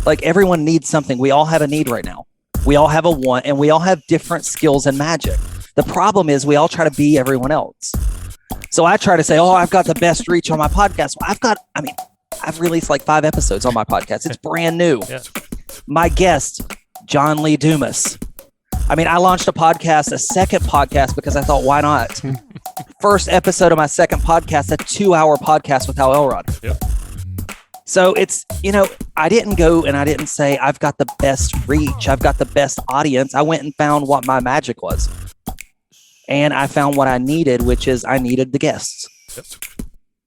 Like everyone needs something. We all have a need right now. We all have a want, and we all have different skills and magic. The problem is we all try to be everyone else. So I try to say, I've got the best reach on my podcast. I've released like 5 episodes on my podcast. It's brand new. Yeah. My guest, John Lee Dumas. I launched a second podcast, because I thought, why not? First episode of my second podcast, a 2-hour podcast with Elrod. Yep. So it's, I didn't go and I didn't say, I've got the best reach. I've got the best audience. I went and found what my magic was. And I found what I needed, which is I needed the guests. Yep.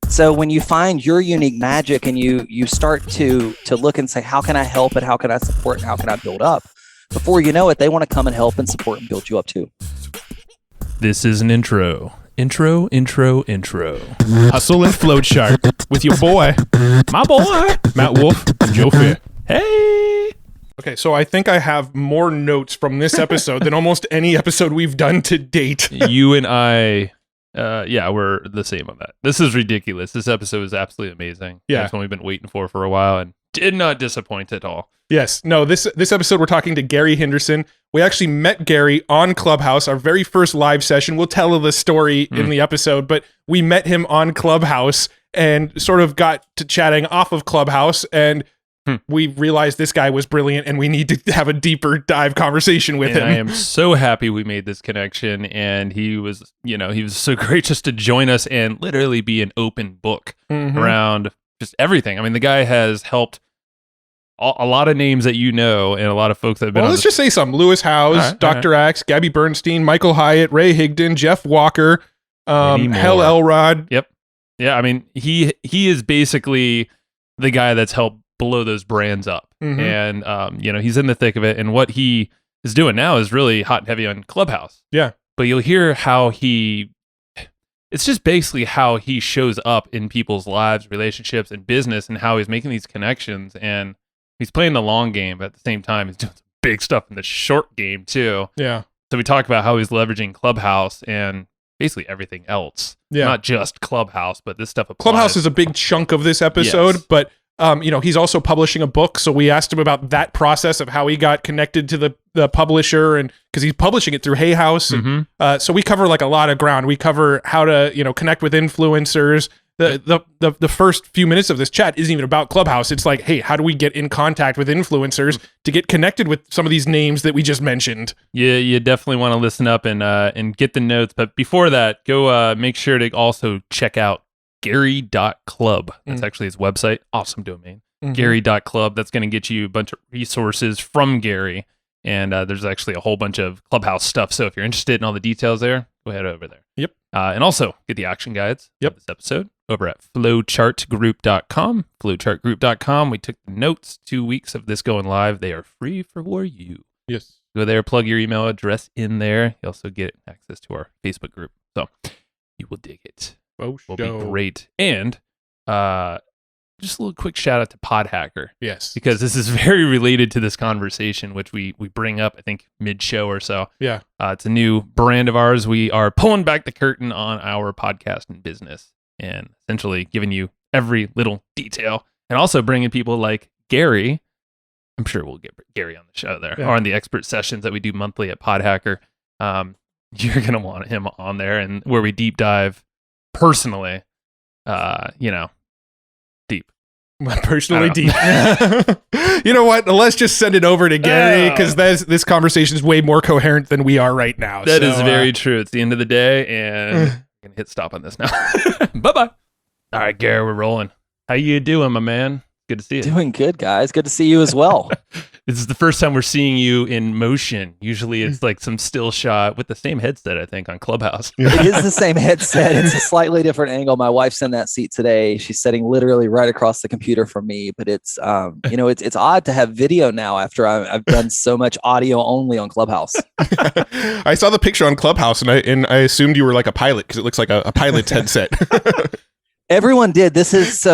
So when you find your unique magic and you start to look and say, how can I help and how can I support and how can I build up? Before you know it, they want to come and help and support and build you up too. This is an intro. Intro. Hustle and flow chart with your boy, my boy, Matt Wolf and Joe Fier. Hey. Okay, so I think I have more notes from this episode than almost any episode we've done to date. You and I, we're the same on that. This is ridiculous. This episode is absolutely amazing. Yeah. It's one we've been waiting for a while and did not disappoint at all. Yes. No, this episode we're talking to Gary Henderson. We actually met Gary on ClubHouse, our very first live session. We'll tell the story in the episode, but we met him on ClubHouse and sort of got to chatting off of ClubHouse, and we realized this guy was brilliant and we need to have a deeper dive conversation with him. I am so happy we made this connection, and he was so gracious to join us and literally be an open book around just everything. The guy has helped a lot of names that and a lot of folks that have been let's just say some. Lewis Howes, Dr. Axe, Gabby Bernstein, Michael Hyatt, Ray Higdon, Jeff Walker, Hell Elrod. Yep. Yeah, he is basically the guy that's helped blow those brands up. And, he's in the thick of it. And what he is doing now is really hot and heavy on ClubHouse. Yeah. But you'll hear it's just basically how he shows up in people's lives, relationships, and business, and how he's making these connections. And he's playing the long game, but at the same time, he's doing some big stuff in the short game too. Yeah. So we talk about how he's leveraging ClubHouse and basically everything else. Yeah. Not just ClubHouse, but this stuff applies. ClubHouse is a big chunk of this episode, but he's also publishing a book. So we asked him about that process of how he got connected to the publisher, and because he's publishing it through Hay House. And, so we cover like a lot of ground. We cover how to, connect with influencers. The first few minutes of this chat isn't even about ClubHouse. It's like, hey, how do we get in contact with influencers to get connected with some of these names that we just mentioned? Yeah, you definitely want to listen up and get the notes. But before that, go make sure to also check out Gary.club. That's actually his website. Awesome domain. Gary.club. That's going to get you a bunch of resources from Gary. And there's actually a whole bunch of ClubHouse stuff. So if you're interested in all the details there, go ahead over there. Yep. And also get the action guides of this episode over at flowchartgroup.com. Flowchartgroup.com. We took the notes 2 weeks of this going live. They are free for you. Yes. Go there, plug your email address in there. You also get access to our Facebook group. So you will dig it. Oh, will be great. And just a little quick shout out to Podhacker. Yes. Because this is very related to this conversation, which we bring up, I think, mid-show or so. Yeah. It's a new brand of ours. We are pulling back the curtain on our podcast and business and essentially giving you every little detail, and also bringing people like Gary. I'm sure we'll get Gary on the show there, or on the expert sessions that we do monthly at Podhacker. You're going to want him on there, and where we deep dive personally, deep. Personally deep. You know what? Let's just send it over to Gary, because this conversation is way more coherent than we are right now. That is very true. It's the end of the day, and I'm going to hit stop on this now. Bye-bye. All right, Gary, we're rolling. How you doing, my man? Good to see you. Doing good, guys. Good to see you as well. This is the first time we're seeing you in motion. Usually it's like some still shot with the same headset, I think, on ClubHouse. It is the same headset. It's a slightly different angle. My wife's in that seat today. She's sitting literally right across the computer from me. But it's, it's odd to have video now after I've done so much audio only on ClubHouse. I saw the picture on ClubHouse, and I assumed you were like a pilot, because it looks like a pilot's headset. Everyone did. This is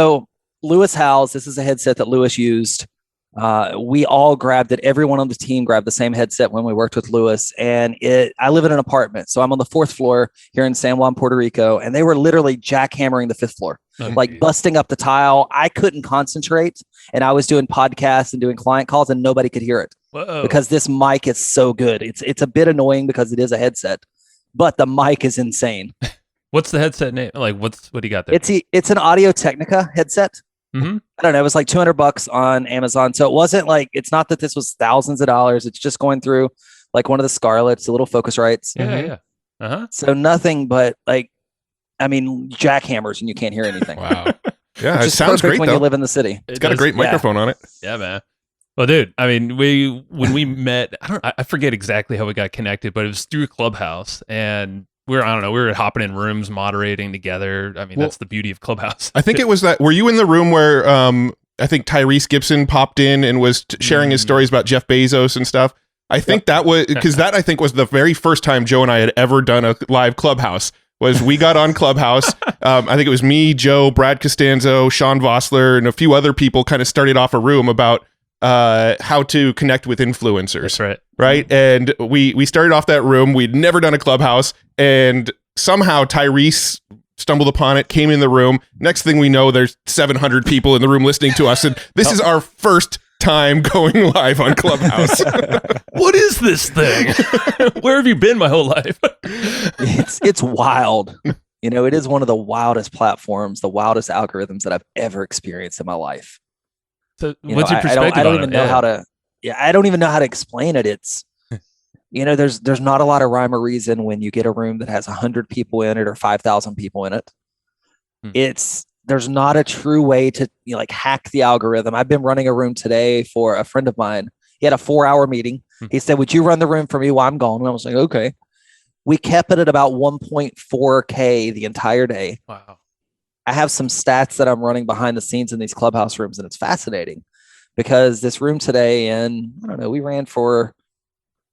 Lewis Howes. This is a headset that Lewis used We all grabbed it. Everyone on the team grabbed the same headset when we worked with Lewis. And I live in an apartment. So I'm on the 4th floor here in San Juan, Puerto Rico. And they were literally jackhammering the 5th floor, like busting up the tile. I couldn't concentrate. And I was doing podcasts and doing client calls and nobody could hear it. Whoa. Because this mic is so good. It's a bit annoying because it is a headset, but the mic is insane. What's the headset name? Like, what do you got there? It's an Audio Technica headset. Mm-hmm. I don't know. It was like $200 on Amazon. So it wasn't like, it's not that this was thousands of dollars. It's just going through like one of the Scarletts, the little Focusrites. Yeah. Uh-huh. So nothing but like, I mean, jackhammers and you can't hear anything. Wow. Yeah, it Just sounds great when though. you live in the city. It's got a great microphone on it. Yeah, man. Well, dude, I mean, when we met, I forget exactly how we got connected, but it was through ClubHouse, and we were hopping in rooms, moderating together. I mean, that's the beauty of ClubHouse. I think it was that. Were you in the room where I think Tyrese Gibson popped in and was sharing his stories about Jeff Bezos and stuff? I think that was because that I think was the very first time Joe and I had ever done a live ClubHouse. Was we got on ClubHouse. I think it was me, Joe, Brad Costanzo, Sean Vossler, and a few other people kind of started off a room about how to connect with influencers. That's right. Right. And we started off that room. We'd never done a ClubHouse. And somehow Tyrese stumbled upon it, came in the room. Next thing we know, there's 700 people in the room listening to us. And this is our first time going live on ClubHouse. What is this thing? Where have you been my whole life? It's wild. You know, it is one of the wildest platforms, the wildest algorithms that I've ever experienced in my life. So what's your perspective I don't on even it? know how to. Yeah, I don't even know how to explain it. It's, you know, there's not a lot of rhyme or reason when you get a room that has 100 people in it or 5,000 people in it. There's not a true way to like hack the algorithm. I've been running a room today for a friend of mine. He had a 4-hour meeting. He said, "Would you run the room for me while I'm gone?" And I was like, "Okay." We kept it at about 1.4K the entire day. Wow. I have some stats that I'm running behind the scenes in these ClubHouse rooms, and it's fascinating because this room today, and I don't know, we ran for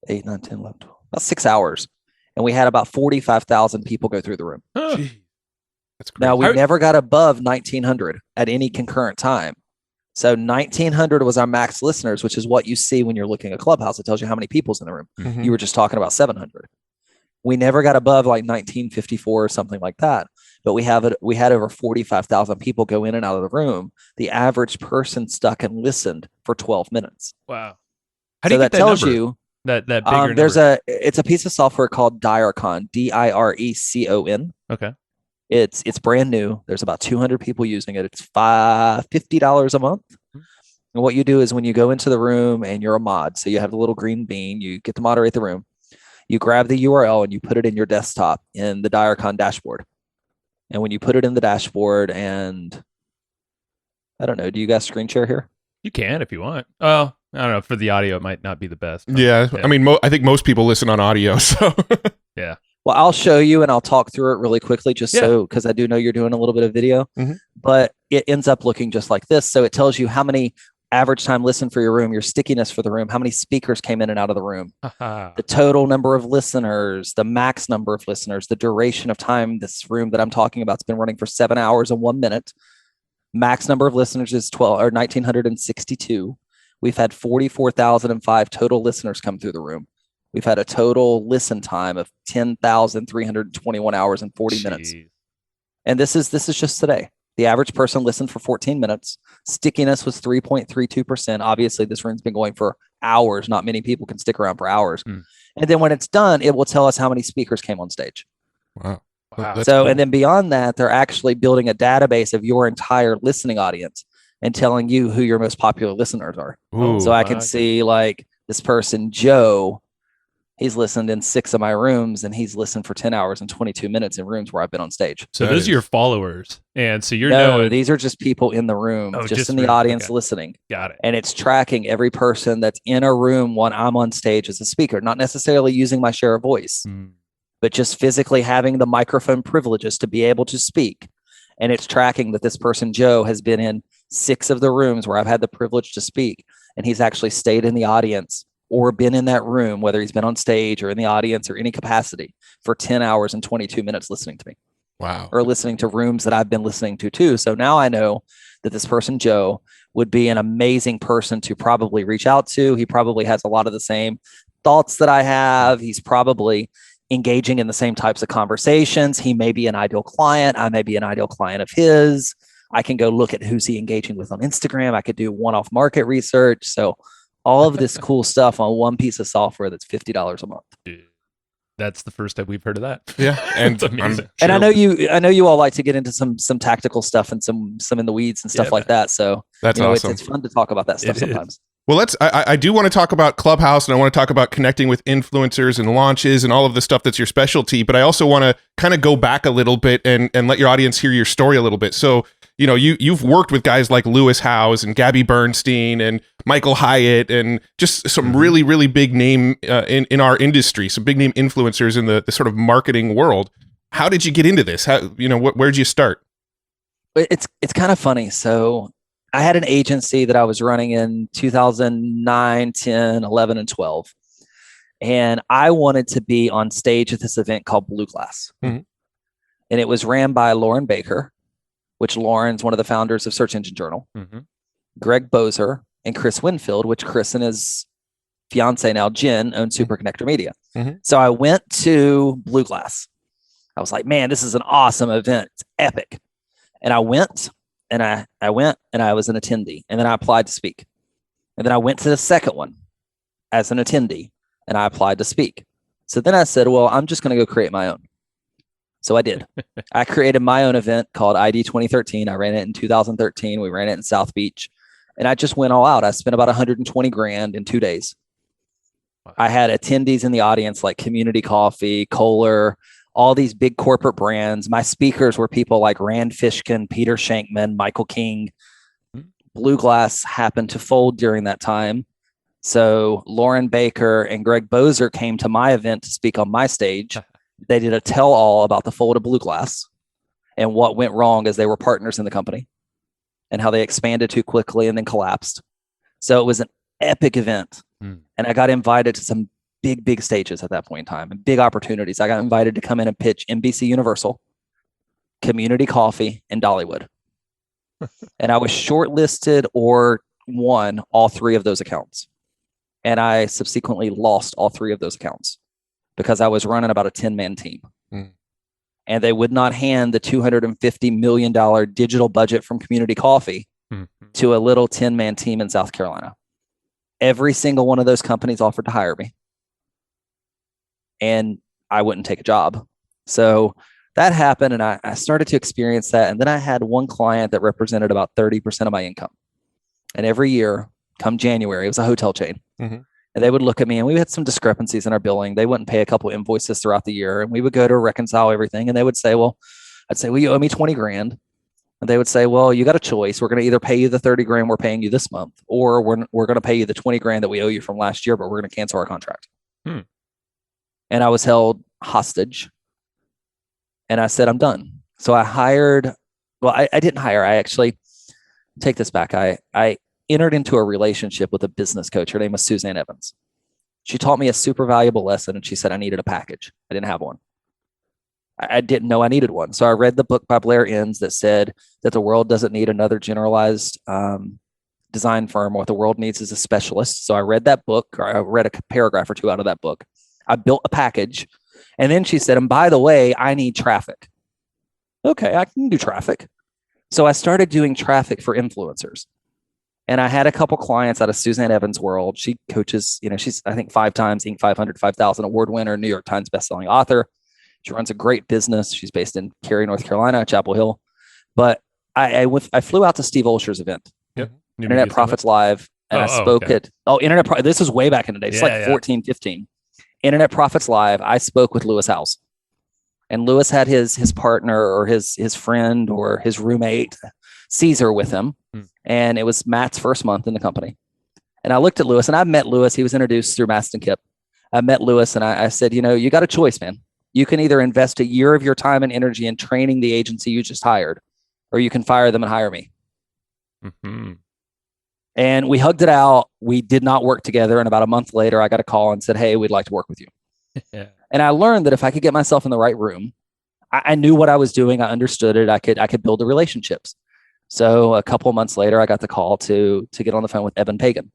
8, 9, 10, 11, 12, about 6 hours, and we had about 45,000 people go through the room. Huh. That's great. Now, we never got above 1,900 at any concurrent time. So 1,900 was our max listeners, which is what you see when you're looking at ClubHouse. It tells you how many people's in the room. Mhm. You were just talking about 700. We never got above like 1954 or something like that. But we had over 45,000 people go in and out of the room. The average person stuck and listened for 12 minutes. Wow. How do you So get that tells number? you that bigger number? it's a piece of software called Direcon, Direcon. Okay. It's brand new. There's about 200 people using it. It's $50 a month. And what you do is when you go into the room and you're a mod, so you have the little green bean, you get to moderate the room. You grab the URL and you put it in your desktop in the Direcon dashboard. And when you put it in the dashboard, and I don't know, do you guys screen share here? You can if you want. Oh, I don't know. For the audio, it might not be the best. But Yeah. I mean, I think most people listen on audio. So yeah. Well, I'll show you and I'll talk through it really quickly because I do know you're doing a little bit of video, but it ends up looking just like this. So it tells you how many average time listen for your room, your stickiness for the room, how many speakers came in and out of the room, the total number of listeners, the max number of listeners, the duration of time. This room that I'm talking about has been running for 7 hours and 1 minute. Max number of listeners is 1,962. We've had 44,005 total listeners come through the room. We've had a total listen time of 10,321 hours and 40 minutes. And this is just today. The average person listened for 14 minutes. Stickiness was 3.32%. Obviously, this room's been going for hours. Not many people can stick around for hours. And then when it's done, it will tell us how many speakers came on stage. Wow. Wow. So, and then beyond that, they're actually building a database of your entire listening audience and telling you who your most popular listeners are. Ooh, So I can see like this person, Joe, he's listened in 6 of my rooms and he's listened for 10 hours and 22 minutes in rooms where I've been on stage. So those are your followers. And so you're No, knowing. these are just people in the room, just in the audience listening. Got it. And it's tracking every person that's in a room when I'm on stage as a speaker, not necessarily using my share of voice, but just physically having the microphone privileges to be able to speak. And it's tracking that this person, Joe, has been in 6 of the rooms where I've had the privilege to speak. And he's actually stayed in the audience or been in that room, whether he's been on stage or in the audience or any capacity, for 10 hours and 22 minutes listening to me. Wow. Or listening to rooms that I've been listening to too. So now I know that this person, Joe, would be an amazing person to probably reach out to. He probably has a lot of the same thoughts that I have. He's probably engaging in the same types of conversations. He may be an ideal client. I may be an ideal client of his. I can go look at who's he engaging with on Instagram. I could do one-off market research. So all of this cool stuff on one piece of software that's $50 a month. Dude, that's the first time we've heard of that. Yeah, and and I know you all like to get into some tactical stuff and some in the weeds and stuff like that. So that's awesome. It's fun to talk about that stuff sometimes. Well, I do want to talk about ClubHouse, and I want to talk about connecting with influencers and launches and all of the stuff that's your specialty. But I also want to kind of go back a little bit and let your audience hear your story a little bit. So, you've worked with guys like Lewis Howes and Gabby Bernstein and Michael Hyatt and just some really, really big name in our industry, some big name influencers in the sort of marketing world. How did you get into this? Where'd you start? It's kind of funny. So I had an agency that I was running in 2009, 10, 11, and 12. And I wanted to be on stage at this event called Blue Glass. Mm-hmm. And it was ran by Lauren Baker, which Lauren's one of the founders of Search Engine Journal, Greg Bozer, and Chris Winfield, which Chris and his fiance now, Jen, own Super Connector Media. Mm-hmm. So I went to Blue Glass. I was like, man, this is an awesome event. It's epic. And I went. And I went and I was an attendee, and then I applied to speak. And then I went to the second one as an attendee and I applied to speak. So then I said, well, I'm just going to go create my own. So I did. I created my own event called ID 2013. I ran it in 2013. We ran it in South Beach, and I just went all out. I spent about 120 grand in 2 days. Wow. I had attendees in the audience like Community Coffee, Kohler, all these big corporate brands. My speakers were people like Rand Fishkin, Peter Shankman, Michael King. Blue Glass happened to fold during that time. So Lauren Baker and Greg Bozer came to my event to speak on my stage. They did a tell-all about the fold of Blue Glass and what went wrong as they were partners in the company and how they expanded too quickly and then collapsed. So it was an epic event. And I got invited to some big stages at that point in time and big opportunities. I got invited to come in and pitch NBC Universal, Community Coffee, and Dollywood. And I was shortlisted or won all three of those accounts. And I subsequently lost all three of those accounts because I was running about a 10-man team. And they would not hand the $250 million digital budget from Community Coffee to a little 10-man team in South Carolina. Every single one of those companies offered to hire me. And I wouldn't take a job. So that happened, and I started to experience that. And then I had one client that represented about 30% of my income. And every year, come January, it was a hotel chain. And they would look at me, and we had some discrepancies in our billing. They wouldn't pay a couple invoices throughout the year. And we would go to reconcile everything. And they would say, well, I'd say, well, you owe me 20 grand. And they would say, well, you got a choice. We're going to either pay you the 30 grand we're paying you this month, or we're going to pay you the 20 grand that we owe you from last year, but we're going to cancel our contract. And I was held hostage. And I said, I'm done. So I hired, well, I didn't hire. I actually take this back. I entered into a relationship with a business coach. Her name was Suzanne Evans. She taught me a super valuable lesson, and she said I needed a package. I didn't have one. I didn't know I needed one. So I read the book by Blair Enns that said that the world doesn't need another generalized design firm. What the world needs is a specialist. So I read that book, or I read a paragraph or two out of that book. I built a package. And then she said, and by the way, I need traffic. Okay, I can do traffic. So I started doing traffic for influencers. And I had a couple clients out of Suzanne Evans' world. She coaches, she's, I think, 5 times Inc. 500, 5,000 award winner, New York Times bestselling author. She runs a great business. She's based in Cary, North Carolina, Chapel Hill. But I flew out to Steve Olsher's event, Internet Profits Live. And I spoke at, this was way back in the day. It's 14, 15. Internet Profits Live. I spoke with Lewis Howes. And Lewis had his partner or his friend or his roommate, Caesar, with him. And it was Matt's first month in the company. And I looked at Lewis, and I met Lewis. He was introduced through Maston Kipp. I met Lewis, and I said, you got a choice, man. You can either invest a year of your time and energy in training the agency you just hired, or you can fire them and hire me. And we hugged it out. We did not work together. And about a month later, I got a call and said, hey, we'd like to work with you. And I learned that if I could get myself in the right room, I knew what I was doing. I understood it. I could build the relationships. So a couple of months later, I got the call to get on the phone with Eben Pagan.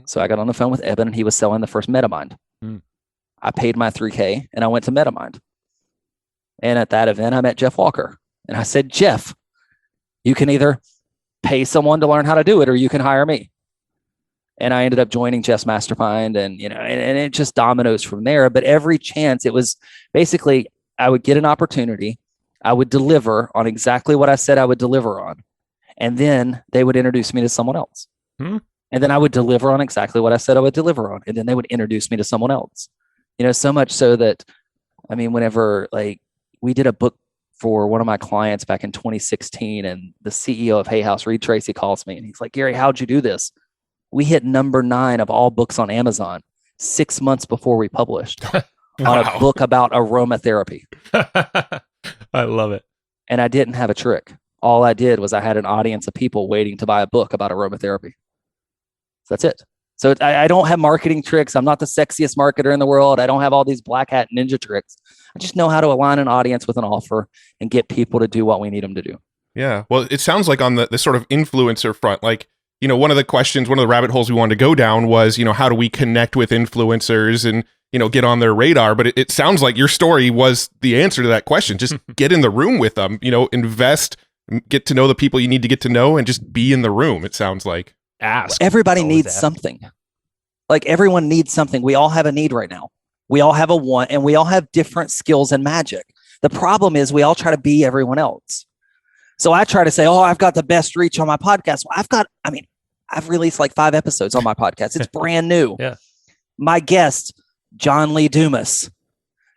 So I got on the phone with Eben, and he was selling the first MetaMind. I paid my $3,000 and I went to MetaMind. And at that event, I met Jeff Walker. And I said, Jeff, you can either pay someone to learn how to do it or you can hire me. And I ended up joining Jeff's mastermind, and and it just dominoes from there. But every chance, it was basically I would get an opportunity, I would deliver on exactly what I said I would deliver on, and then they would introduce me to someone else. And then I would deliver on exactly what I said I would deliver on, and then they would introduce me to someone else. So much so that, whenever we did a book for one of my clients back in 2016, and the CEO of Hay House, Reed Tracy, calls me and he's like, Gary, how'd you do this? We hit number 9 of all books on Amazon 6 months before we published on a book about aromatherapy. I love it. And I didn't have a trick. All I did was I had an audience of people waiting to buy a book about aromatherapy. So that's it. So I don't have marketing tricks. I'm not the sexiest marketer in the world. I don't have all these black hat ninja tricks. I just know how to align an audience with an offer and get people to do what we need them to do. Yeah. Well, it sounds like on the sort of influencer front, one of the questions, one of the rabbit holes we wanted to go down was, how do we connect with influencers and, get on their radar? But it sounds like your story was the answer to that question. Just get in the room with them, invest, get to know the people you need to get to know, and just be in the room. It sounds like. Ask. Everybody needs something. Everyone needs something. We all have a need right now. We all have a want, and we all have different skills and magic. The problem is we all try to be everyone else. So I try to say, I've got the best reach on my podcast. Well, I've released 5 episodes on my podcast. It's brand new. Yeah. My guest, John Lee Dumas.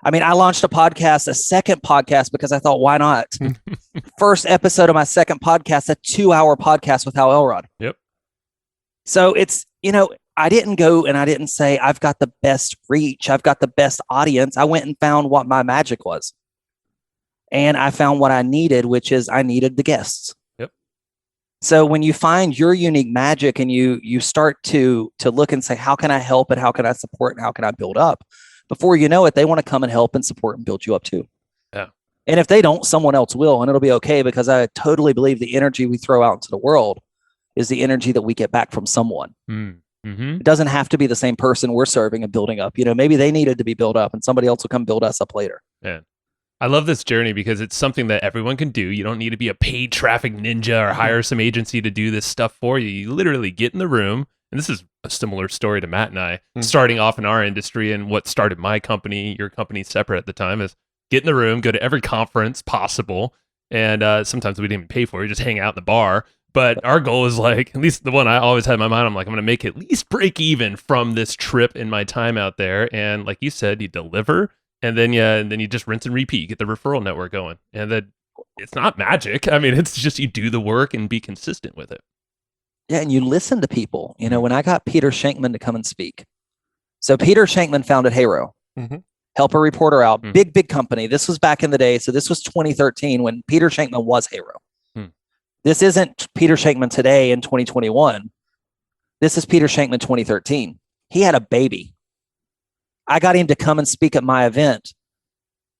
I launched a second podcast because I thought, why not? First episode of my second podcast, a 2-hour podcast with Elrod. Yep. So it's, I didn't go and I didn't say, I've got the best reach. I've got the best audience. I went and found what my magic was. And I found what I needed, which is I needed the guests. Yep. So when you find your unique magic and you start to look and say, how can I help and how can I support and how can I build up? Before you know it, they want to come and help and support and build you up too. Yeah. And if they don't, someone else will, and it'll be okay, because I totally believe the energy we throw out into the world is the energy that we get back from someone. It doesn't have to be the same person we're serving and building up. Maybe they needed to be built up and somebody else will come build us up later. Yeah. I love this journey because it's something that everyone can do. You don't need to be a paid traffic ninja or hire some agency to do this stuff for you. You literally get in the room. And this is a similar story to Matt and I, starting off in our industry, and what started my company, your company separate at the time, is get in the room, go to every conference possible. And sometimes we didn't even pay for it, just hang out in the bar. But our goal is at least the one I always had in my mind, I'm going to make at least break even from this trip in my time out there. And like you said, you deliver. And then you just rinse and repeat, get the referral network going. And then it's not magic. It's just you do the work and be consistent with it. Yeah, and you listen to people. When I got Peter Shankman to come and speak. So Peter Shankman founded Haro. Help a reporter out. Big company. This was back in the day. So this was 2013 when Peter Shankman was Haro. This isn't Peter Shankman today in 2021. This is Peter Shankman 2013. He had a baby. I got him to come and speak at my event.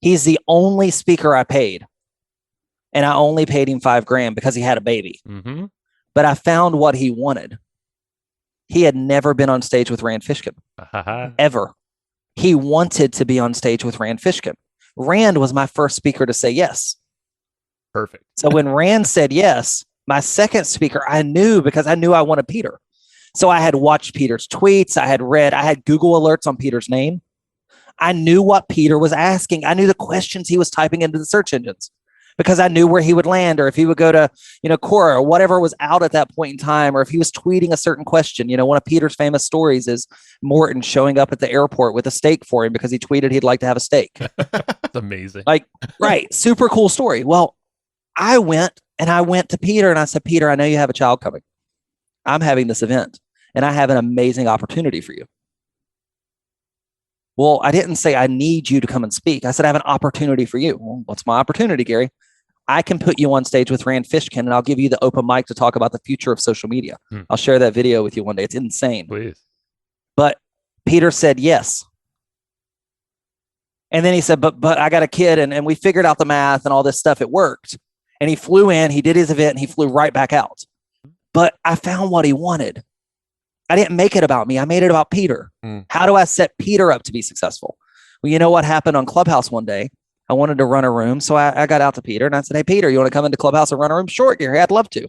He's the only speaker I paid. And I only paid him $5,000 because he had a baby. But I found what he wanted. He had never been on stage with Rand Fishkin. Ever. He wanted to be on stage with Rand Fishkin. Rand was my first speaker to say yes. Perfect. So when Rand said yes, my second speaker, I knew, because I knew I wanted Peter. So I had watched Peter's tweets. I had Google alerts on Peter's name. I knew what Peter was asking. I knew the questions he was typing into the search engines, because I knew where he would land, or if he would go to, Quora or whatever was out at that point in time, or if he was tweeting a certain question. One of Peter's famous stories is Morton showing up at the airport with a steak for him because he tweeted he'd like to have a steak. That's amazing. Right. Super cool story. Well, I went to Peter and I said, Peter, I know you have a child coming. I'm having this event and I have an amazing opportunity for you. Well, I didn't say I need you to come and speak. I said, I have an opportunity for you. Well, what's my opportunity, Gary? I can put you on stage with Rand Fishkin and I'll give you the open mic to talk about the future of social media. I'll share that video with you one day. It's insane. Please. But Peter said yes. And then he said, but I got a kid, and we figured out the math and all this stuff. It worked. And he flew in, he did his event, and he flew right back out. But I found what he wanted. I didn't make it about me. I made it about Peter. How do I set Peter up to be successful? Well, you know what happened on ClubHouse one day? I wanted to run a room. So I got out to Peter and I said, hey, Peter, you want to come into ClubHouse and run a room? Sure, Gary, I'd love to.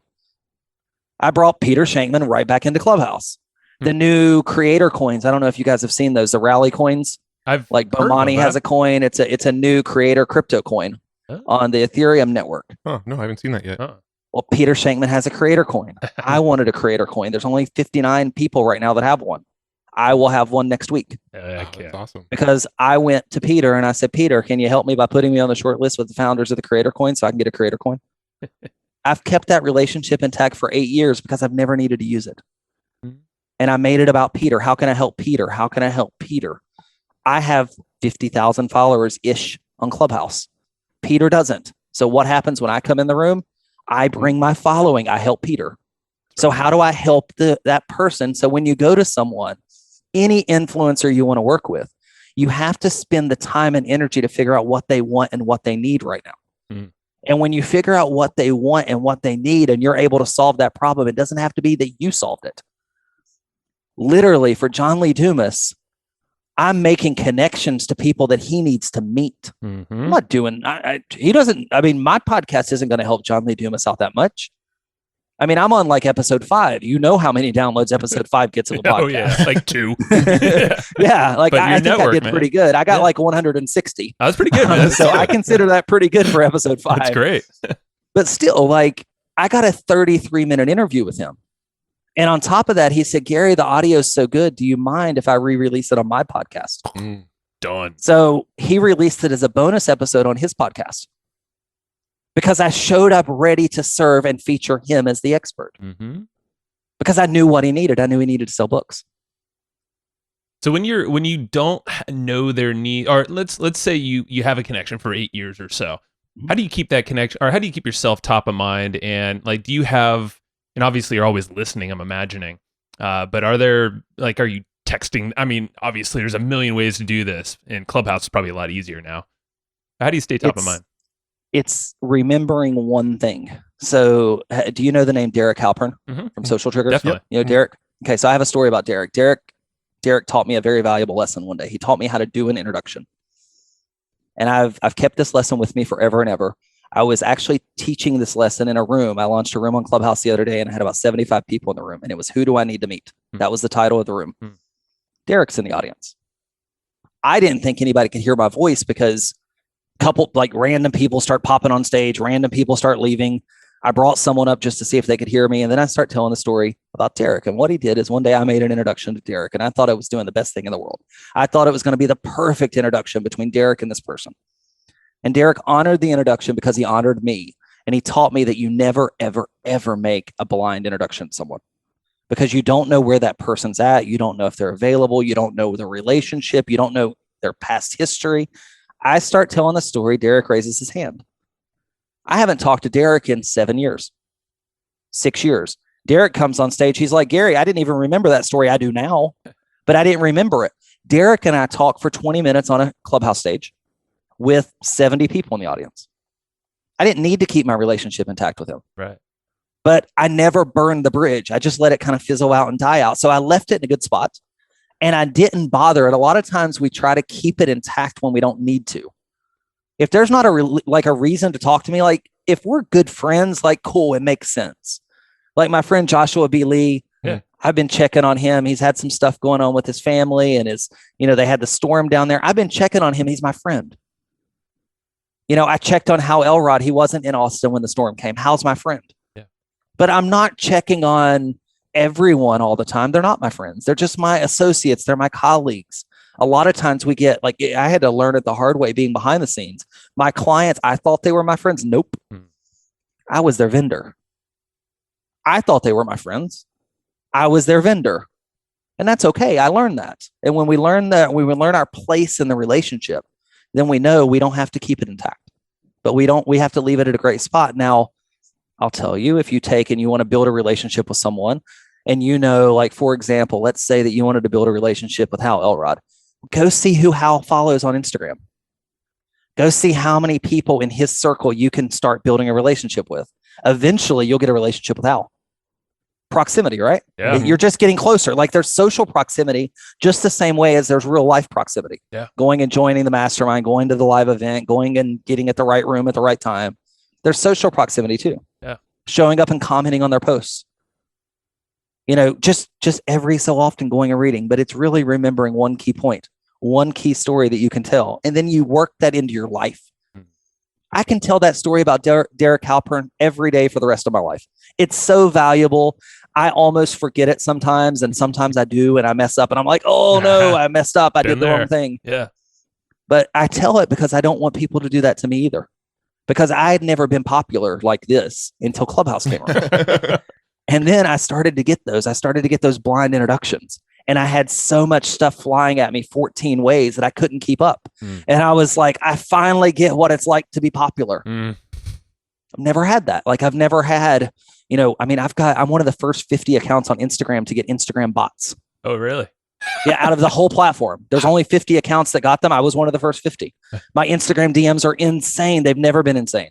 I brought Peter Shankman right back into ClubHouse. The new creator coins. I don't know if you guys have seen those, the rally coins. Like Bomani has a coin. It's a new creator crypto coin on the Ethereum network. Oh, no, I haven't seen that yet. Well, Peter Shankman has a creator coin. I wanted a creator coin. There's only 59 people right now that have one. I will have one next week. That's awesome. Because I went to Peter and I said, Peter, can you help me by putting me on the short list with the founders of the creator coin so I can get a creator coin? I've kept that relationship intact for 8 years because I've never needed to use it. And I made it about Peter. How can I help Peter? How can I help Peter? I have 50,000 followers-ish on ClubHouse. Peter doesn't. So what happens when I come in the room? I bring my following. I help Peter. So how do I help that person? So when you go to someone, any influencer you want to work with, you have to spend the time and energy to figure out what they want and what they need right now. And when you figure out what they want and what they need, and you're able to solve that problem, it doesn't have to be that you solved it. Literally, for John Lee Dumas, I'm making connections to people that he needs to meet. I'm not doing, he doesn't, I mean, my podcast isn't going to help John Lee Dumas out that much. I mean, I'm on like episode 5. You know how many downloads episode 5 gets in the podcast. Oh, yeah, like 2. Yeah, like I think I did pretty good. I got like 160. That was pretty good, man. So I consider that pretty good for episode 5. That's great. But still, like, I got a 33-minute interview with him. And on top of that, he said, Gary, the audio is so good. Do you mind if I re-release it on my podcast? Done. So he released it as a bonus episode on his podcast because I showed up ready to serve and feature him as the expert because I knew what he needed. I knew he needed to sell books. So when you don't know their need, or let's say you have a connection for 8 years or so, how do you keep that connection, or how do you keep yourself top of mind? And like, do you have, and obviously you're always listening, I'm imagining, but are you texting? I mean, obviously there's a million ways to do this, and ClubHouse is probably a lot easier now. How do you stay top of mind? It's remembering one thing. So do you know the name Derek Halpern from Social Triggers? Definitely. You know Derek? Okay, so I have a story about Derek. Derek taught me a very valuable lesson one day. He taught me how to do an introduction. And I've kept this lesson with me forever and ever. I was actually teaching this lesson in a room. I launched a room on ClubHouse the other day and I had about 75 people in the room. And it was, who do I need to meet? That was the title of the room. Derek's in the audience. I didn't think anybody could hear my voice because random people start popping on stage. Random people start leaving. I brought someone up just to see if they could hear me. And then I start telling the story about Derek. And what he did is one day I made an introduction to Derek and I thought I was doing the best thing in the world. I thought it was going to be the perfect introduction between Derek and this person. And Derek honored the introduction because he honored me. And he taught me that you never, ever, ever make a blind introduction to someone because you don't know where that person's at. You don't know if they're available. You don't know the relationship. You don't know their past history. I start telling the story. Derek raises his hand. I haven't talked to Derek in 7 years, 6 years. Derek comes on stage. He's like, Gary, I didn't even remember that story. I do now, but I didn't remember it. Derek and I talked for 20 minutes on a ClubHouse stage with 70 people in the audience. I didn't need to keep my relationship intact with him. Right. But I never burned the bridge. I just let it kind of fizzle out and die out. So I left it in a good spot and I didn't bother it. A lot of times we try to keep it intact when we don't need to. If there's not a reason to talk to me, like if we're good friends, like cool, it makes sense. Like my friend Joshua B. Lee, I've been checking on him. He's had some stuff going on with his family and they had the storm down there. I've been checking on him. He's my friend. I checked on how Elrod, he wasn't in Austin when the storm came. How's my friend? Yeah. But I'm not checking on everyone all the time. They're not my friends. They're just my associates. They're my colleagues. A lot of times we get I had to learn it the hard way being behind the scenes. My clients, I thought they were my friends. Nope. I was their vendor. I thought they were my friends. I was their vendor. And that's okay. I learned that. And when we learn that, we learn our place in the relationship, then we know we don't have to keep it intact, but we have to leave it at a great spot. Now, I'll tell you, if you take and you want to build a relationship with someone and like, for example, let's say that you wanted to build a relationship with Hal Elrod, go see who Hal follows on Instagram. Go see how many people in his circle you can start building a relationship with. Eventually, you'll get a relationship with Al. Proximity, right? Yeah. You're just getting closer. Like there's social proximity just the same way as there's real life proximity. Yeah. Going and joining the mastermind, going to the live event, going and getting at the right room at the right time. There's social proximity too. Yeah. Showing up and commenting on their posts. Just every so often going and reading, but it's really remembering one key point, one key story that you can tell. And then you work that into your life. I can tell that story about Derek Halpern every day for the rest of my life. It's so valuable. I almost forget it sometimes, and sometimes I do, and I mess up, and I'm like, oh no, I messed up. I did the wrong thing. Yeah. But I tell it because I don't want people to do that to me either, because I had never been popular like this until ClubHouse came around. And then I started to get those blind introductions. And I had so much stuff flying at me 14 ways that I couldn't keep up. And I was like, I finally get what it's like to be popular. I've never had that. Like I've never had, I'm one of the first 50 accounts on Instagram to get Instagram bots. Oh, really? Yeah. Out of the whole platform, there's only 50 accounts that got them. I was one of the first 50. My Instagram DMs are insane. They've never been insane.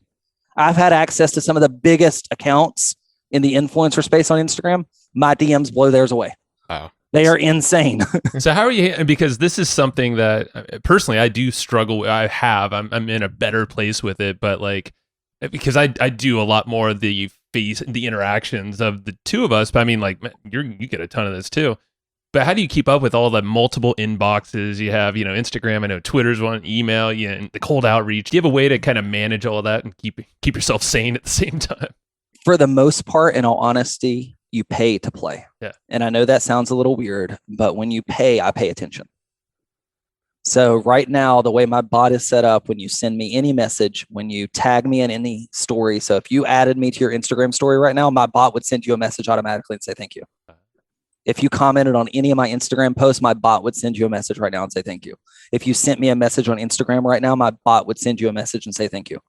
I've had access to some of the biggest accounts in the influencer space on Instagram. My DMs blow theirs away. Wow. They are insane. So how are you? Because this is something that personally I do struggle with. I'm in a better place with it, but like, because I do a lot more of the interactions of the two of us. But I mean, like, you get a ton of this too. But how do you keep up with all the multiple inboxes you have? Instagram. I know Twitter's one, email, and the cold outreach. Do you have a way to kind of manage all that and keep yourself sane at the same time? For the most part, in all honesty, you pay to play. Yeah. And I know that sounds a little weird, but when you pay, I pay attention. So right now, the way my bot is set up, when you send me any message, when you tag me in any story. So if you added me to your Instagram story right now, my bot would send you a message automatically and say, thank you. If you commented on any of my Instagram posts, my bot would send you a message right now and say, thank you. If you sent me a message on Instagram right now, my bot would send you a message and say, thank you.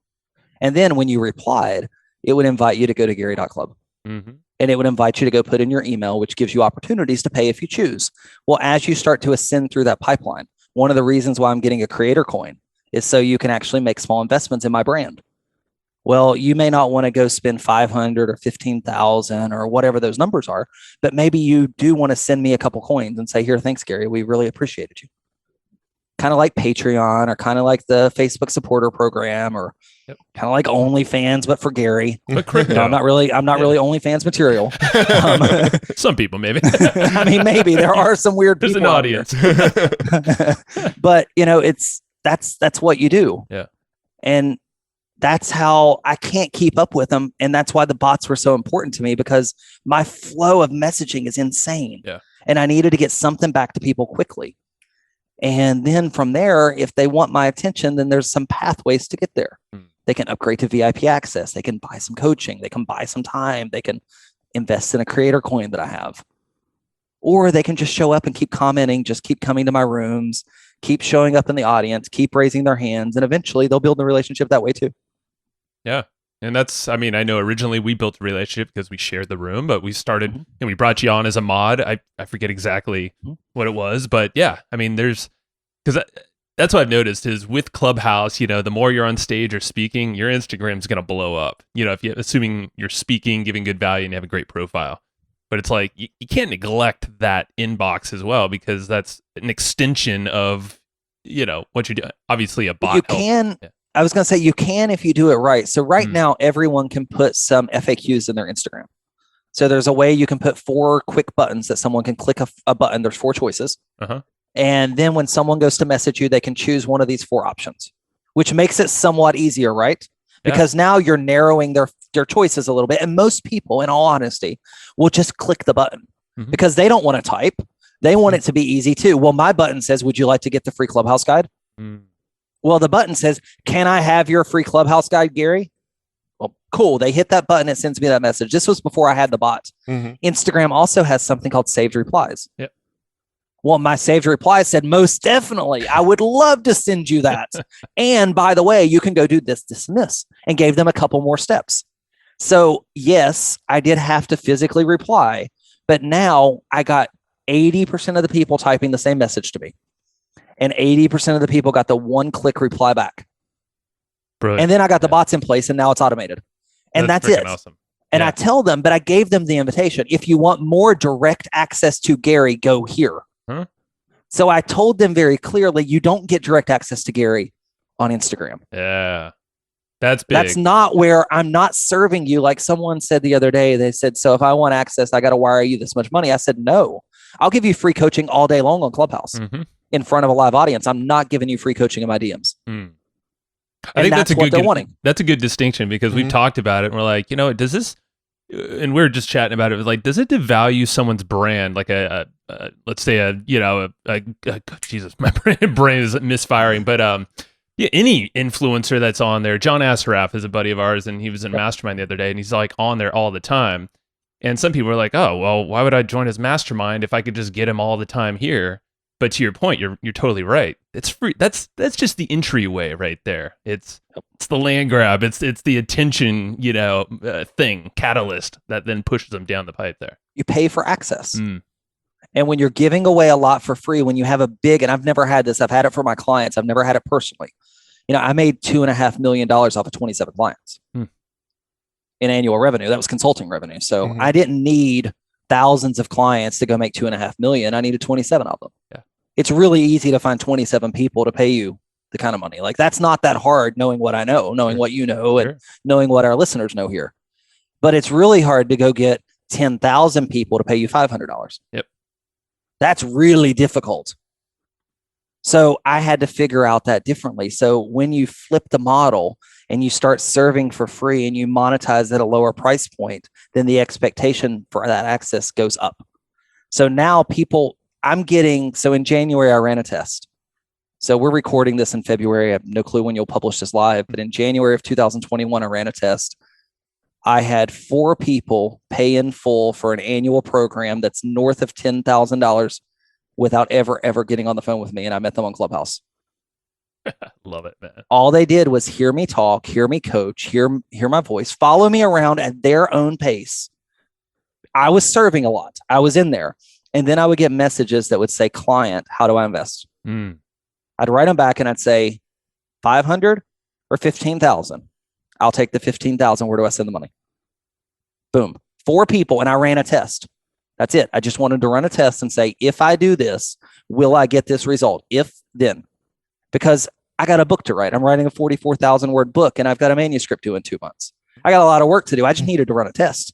And then when you replied, it would invite you to go to Gary.club. Mm-hmm. And it would invite you to go put in your email, which gives you opportunities to pay if you choose. Well, as you start to ascend through that pipeline, one of the reasons why I'm getting a creator coin is so you can actually make small investments in my brand. Well, you may not want to go spend 500 or 15,000 or whatever those numbers are, but maybe you do want to send me a couple coins and say, here, thanks, Gary. We really appreciated you. Kind of like Patreon, or kind of like the Facebook supporter program, or kind of like OnlyFans, but for Gary. But crypto. I'm not really OnlyFans material. Some people, maybe. I mean, maybe there are some weird people. There's an audience. But that's what you do. Yeah. And that's how I can't keep up with them. And that's why the bots were so important to me, because my flow of messaging is insane. Yeah. And I needed to get something back to people quickly. And then from there, if they want my attention, then there's some pathways to get there. They can upgrade to VIP access. They can buy some coaching. They can buy some time. They can invest in a creator coin that I have. Or they can just show up and keep commenting, just keep coming to my rooms, keep showing up in the audience, keep raising their hands, and eventually they'll build a relationship that way too. Yeah. And I know originally we built a relationship because we shared the room, but we started and we brought you on as a mod. I forget exactly what it was, but yeah, I mean, because that's what I've noticed is with ClubHouse, the more you're on stage or speaking, your Instagram's going to blow up, assuming you're speaking, giving good value, and you have a great profile. But it's like, you can't neglect that inbox as well, because that's an extension of, what you do. Obviously a bot. You can. Yeah. I was going to say you can if you do it right. So right now, everyone can put some FAQs in their Instagram. So there's a way you can put 4 quick buttons that someone can click a button. There's 4 choices. And then when someone goes to message you, they can choose one of these 4 options, which makes it somewhat easier, right? Because now you're narrowing their choices a little bit. And most people, in all honesty, will just click the button because they don't want to type. They want it to be easy too. Well, my button says, would you like to get the free ClubHouse guide? Well, the button says, can I have your free ClubHouse guide, Gary? Well, cool. They hit that button. It sends me that message. This was before I had the bot. Instagram also has something called saved replies. Yep. Well, my saved reply said, most definitely. I would love to send you that. And by the way, you can go do this, this, and this, and gave them a couple more steps. So yes, I did have to physically reply, but now I got 80% of the people typing the same message to me. And 80% of the people got the 1-click reply back. Brilliant. And then I got the bots in place, and now it's automated. And that's it. Awesome. And I tell them, but I gave them the invitation. If you want more direct access to Gary, go here. Huh? So I told them very clearly, you don't get direct access to Gary on Instagram. Yeah. That's big. That's not where I'm not serving you. Like someone said the other day, they said, so if I want access, I got to wire you this much money. I said, no, I'll give you free coaching all day long on ClubHouse in front of a live audience. I'm not giving you free coaching in my DMs. I think that's a what they're wanting. That's a good distinction because we've talked about it and we're like, does this, and we're just chatting about it, like, does it devalue someone's brand? Like let's say Jesus, my brain is misfiring, but any influencer that's on there. John Assaraf is a buddy of ours, and he was in Mastermind the other day, and he's like on there all the time. And some people are like, oh, well, why would I join his mastermind if I could just get him all the time here? But to your point, you're totally right. It's free. That's just the entryway right there. It's the land grab. It's the attention, thing, catalyst that then pushes them down the pipe there. You pay for access. And when you're giving away a lot for free, when you have a big, and I've never had this, I've had it for my clients. I've never had it personally. I made $2.5 million off of 27 clients in annual revenue. That was consulting revenue. So I didn't need thousands of clients to go make $2.5 million. I needed 27 of them. Yeah. It's really easy to find 27 people to pay you the kind of money. Like that's not that hard, knowing what I know, knowing what you know, and knowing what our listeners know here. But it's really hard to go get 10,000 people to pay you $500. Yep. That's really difficult. So I had to figure out that differently. So when you flip the model and you start serving for free and you monetize at a lower price point, then the expectation for that access goes up. So now so in January, I ran a test. So we're recording this in February. I have no clue when you'll publish this live, but in January of 2021, I ran a test. I had 4 people pay in full for an annual program that's north of $10,000 without ever getting on the phone with me. And I met them on ClubHouse. Love it, man. All they did was hear me talk, hear me coach, hear my voice, follow me around at their own pace. I was serving a lot. I was in there. And then I would get messages that would say, client, how do I invest? I'd write them back and I'd say 500 or 15,000. I'll take the 15,000. Where do I send the money? Boom. 4 people. And I ran a test. That's it. I just wanted to run a test and say, if I do this, will I get this result? If then, because I got a book to write. I'm writing a 44,000 word book and I've got a manuscript due in 2 months. I got a lot of work to do. I just needed to run a test.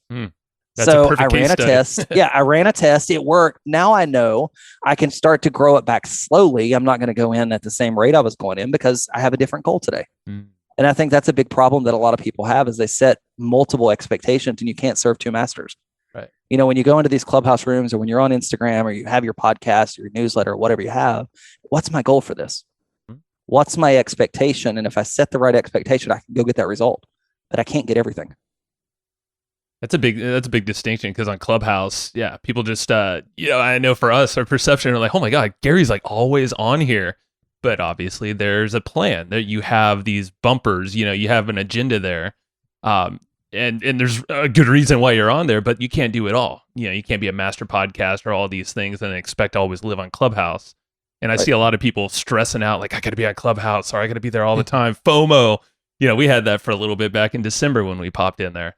So I ran a test. I ran a test. It worked. Now I know I can start to grow it back slowly. I'm not going to go in at the same rate I was going in because I have a different goal today. And I think that's a big problem that a lot of people have is they set multiple expectations and you can't serve 2 masters. Right. When you go into these ClubHouse rooms or when you're on Instagram or you have your podcast or your newsletter or whatever you have, what's my goal for this? What's my expectation? And if I set the right expectation, I can go get that result, but I can't get everything. That's a big distinction because on ClubHouse, people just, I know for us, our perception are like, oh my God, Gary's like always on here. But obviously there's a plan that you have these bumpers, you have an agenda there. And there's a good reason why you're on there, but you can't do it all. You can't be a master podcast or all these things and expect to always live on ClubHouse. And I see a lot of people stressing out, like, I got to be on ClubHouse or I got to be there all the time. FOMO. We had that for a little bit back in December when we popped in there.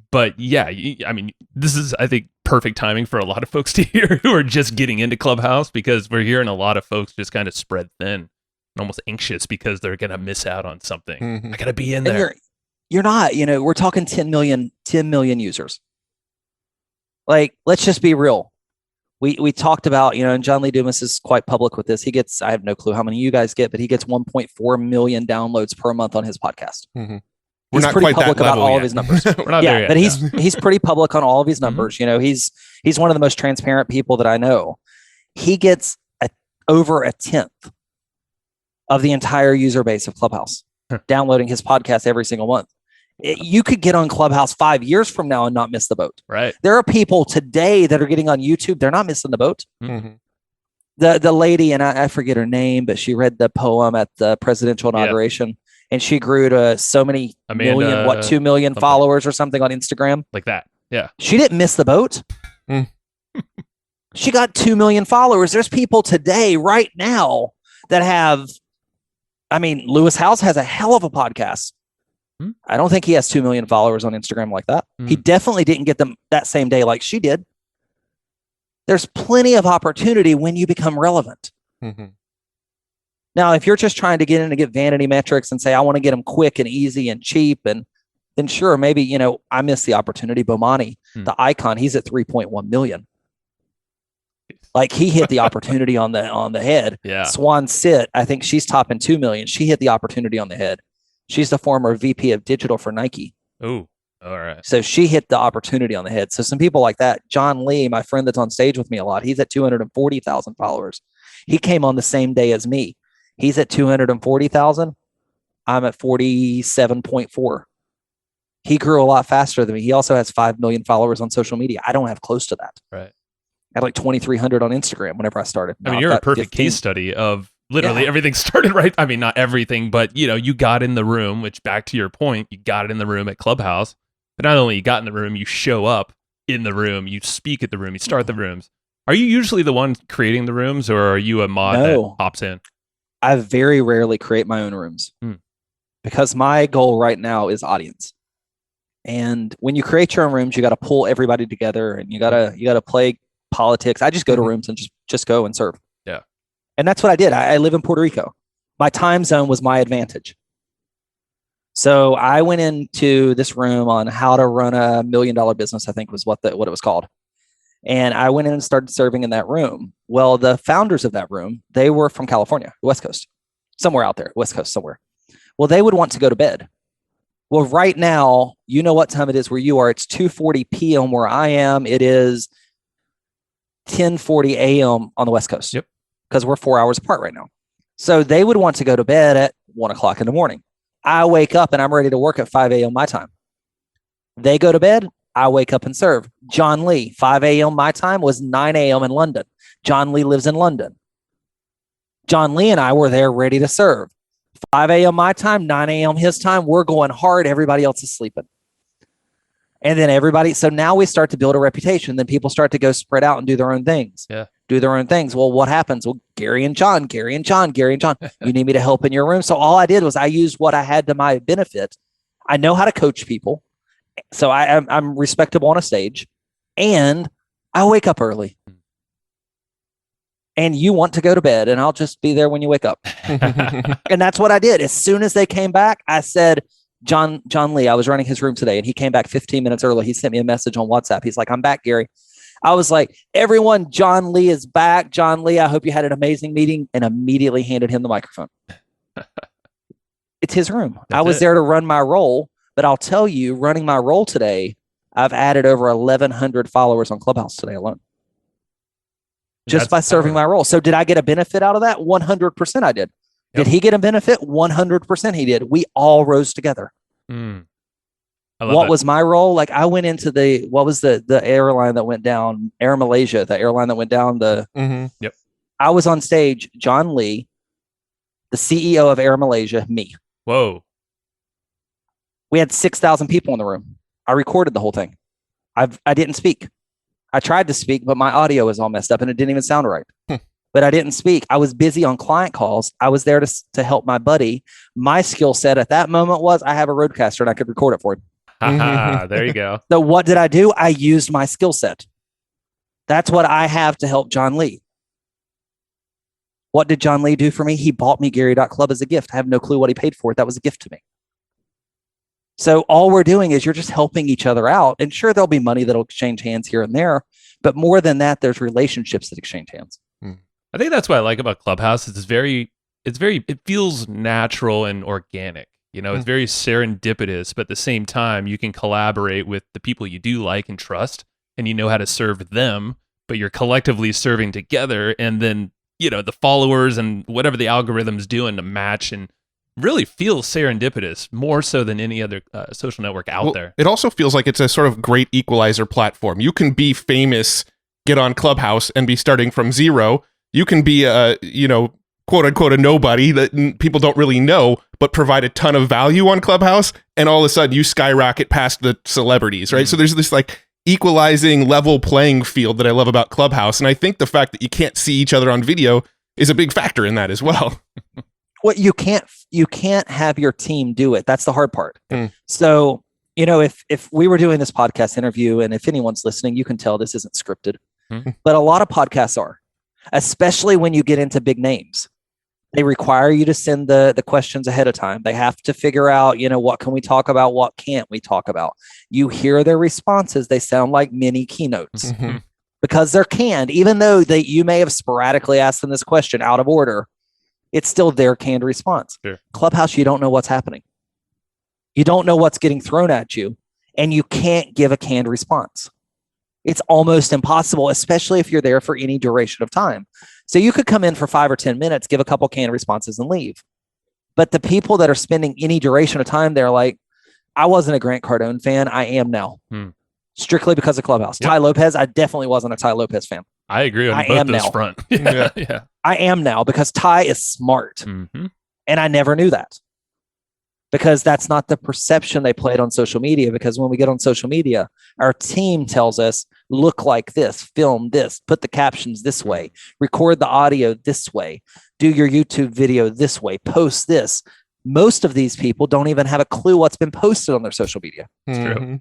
But this is, I think, perfect timing for a lot of folks to hear who are just getting into ClubHouse because we're hearing a lot of folks just kind of spread thin and almost anxious because they're going to miss out on something. I got to be in there. You're not, we're talking 10 million users. Like, let's just be real. We talked about, and John Lee Dumas is quite public with this. He gets, I have no clue how many you guys get, but he gets 1.4 million downloads per month on his podcast. He's pretty public about all of his numbers. We're not there yet, but he's pretty public on all of his numbers. He's one of the most transparent people that I know. He gets over 1/10 of the entire user base of ClubHouse downloading his podcast every single month. You could get on ClubHouse 5 years from now and not miss the boat. Right. There are people today that are getting on YouTube. They're not missing the boat. The lady, and I forget her name, but she read the poem at the presidential inauguration. And she grew to so many million, 2 million followers or something on Instagram. Like that. Yeah. She didn't miss the boat. She got 2 million followers. There's people today, right now, that have I mean, Lewis Howes has a hell of a podcast. I don't think he has 2 million followers on Instagram like that. He definitely didn't get them that same day like she did. There's plenty of opportunity when you become relevant. Now, if you're just trying to get in to get vanity metrics and say, I want to get them quick and easy and cheap, and then sure, maybe, you know, I missed the opportunity. Bomani, the icon, he's at 3.1 million. Like he hit the opportunity on the head. Yeah. Swan Sit, I think she's topping 2 million. She hit the opportunity on the head. She's the former VP of digital for Nike. Oh, all right. So she hit the opportunity on the head. So some people like that, John Lee, my friend that's on stage with me a lot, he's at 240,000 followers. He came on the same day as me. He's at 240,000. I'm at 47.4. He grew a lot faster than me. He also has 5 million followers on social media. I don't have close to that. Right. I had like 2,300 on Instagram whenever I started. I mean, you're a perfect case study of literally everything started right. I mean, not everything, but you know, you got in the room, which back to your point, you got it in the room at ClubHouse, but not only you got in the room, you show up in the room, you speak at the room, you start the rooms. Are you usually the one creating the rooms, or are you a mod that hops in? I very rarely create my own rooms because my goal right now is audience. And when you create your own rooms, you got to pull everybody together, and you gotta play politics. I just go to rooms and just go and serve. Yeah. And that's what I did. I live in Puerto Rico. My time zone was my advantage. So I went into this room on how to run $1 million business, I think was what it was called. And I went in and started serving in that room. Well, the founders of that room, they were from California, West Coast, somewhere out there, West Coast somewhere. Well, they would want to go to bed. Well, right now, you know what time it is where you are. It's 2:40 p.m. where I am. It is 10:40 a.m. on the West Coast. Yep. Because we're 4 hours apart right now. So they would want to go to bed at 1 o'clock in the morning. I wake up and I'm ready to work at 5 a.m. my time. They go to bed. I wake up and serve. John Lee, 5 a.m. my time was 9 a.m. in London. John Lee lives in London. John Lee and I were there ready to serve. 5 a.m. my time, 9 a.m. his time. We're going hard. Everybody else is sleeping. And then so now we start to build a reputation. Then people start to go spread out and do their own things. Yeah. Do their own things. Well, what happens? Well, Gary and John. You need me to help in your room. So all I did was I used what I had to my benefit. I know how to coach people. So I'm respectable on a stage, and I wake up early. And you want to go to bed, and I'll just be there when you wake up. And that's what I did. As soon as they came back, I said, John Lee, I was running his room today, and he came back 15 minutes early. He sent me a message on WhatsApp. He's like, I'm back, Gary. I was like, everyone, John Lee is back. John Lee, I hope you had an amazing meeting, and immediately handed him the microphone. It's his room. I was there to run my role, but I'll tell you, running my role today, I've added over 1,100 followers on ClubHouse today alone. Just by serving my role. So did I get a benefit out of that? 100% I did. Did he get a benefit? 100% he did. We all rose together. What was my role? Like I went into what was the airline that went down? Air Malaysia, the airline that went down. Yep. I was on stage, John Lee, the CEO of Air Malaysia, me. Whoa. We had 6,000 people in the room. I recorded the whole thing. I didn't speak. I tried to speak, but my audio was all messed up and it didn't even sound right. But I didn't speak. I was busy on client calls. I was there to help my buddy. My skill set at that moment was I have a Rodecaster and I could record it for him. There you go. So what did I do? I used my skill set. That's what I have to help John Lee. What did John Lee do for me? He bought me Gary.club as a gift. I have no clue what he paid for it. That was a gift to me. So all we're doing is you're just helping each other out. And sure, there'll be money that'll exchange hands here and there. But more than that, there's relationships that exchange hands. I think that's what I like about ClubHouse. It feels natural and organic. You know, it's very serendipitous, but at the same time, you can collaborate with the people you do like and trust, and you know how to serve them, but you're collectively serving together. And then, you know, the followers and whatever the algorithm's doing to match and really feels serendipitous more so than any other social network out there. It also feels like it's a sort of great equalizer platform. You can be famous, get on ClubHouse and be starting from zero. You can be a, quote unquote, a nobody that people don't really know, but provide a ton of value on ClubHouse. And all of a sudden you skyrocket past the celebrities, right? So there's this like equalizing level playing field that I love about ClubHouse. And I think the fact that you can't see each other on video is a big factor in that as well. Well, you can't have your team do it. That's the hard part. So, if we were doing this podcast interview, and if anyone's listening, you can tell this isn't scripted, but a lot of podcasts are, especially when you get into big names. They require you to send the questions ahead of time. They have to figure out, what can we talk about? What can't we talk about? You hear their responses. They sound like mini keynotes because they're canned, even though you may have sporadically asked them this question out of order. It's still their canned response. Sure. Clubhouse, you don't know what's happening. You don't know what's getting thrown at you, and you can't give a canned response. It's almost impossible, especially if you're there for any duration of time. So you could come in for 5 or 10 minutes, give a couple canned responses, and leave. But the people that are spending any duration of time, they're like, I wasn't a Grant Cardone fan. I am now. Strictly because of Clubhouse. Yep. Tai Lopez, I definitely wasn't a Tai Lopez fan. I agree on both those front. Yeah. I am now because Tai is smart. And I never knew that. Because that's not the perception they played on social media. Because when we get on social media, our team tells us, look like this, film this, put the captions this way, record the audio this way, do your YouTube video this way, post this. Most of these people don't even have a clue what's been posted on their social media. It's true.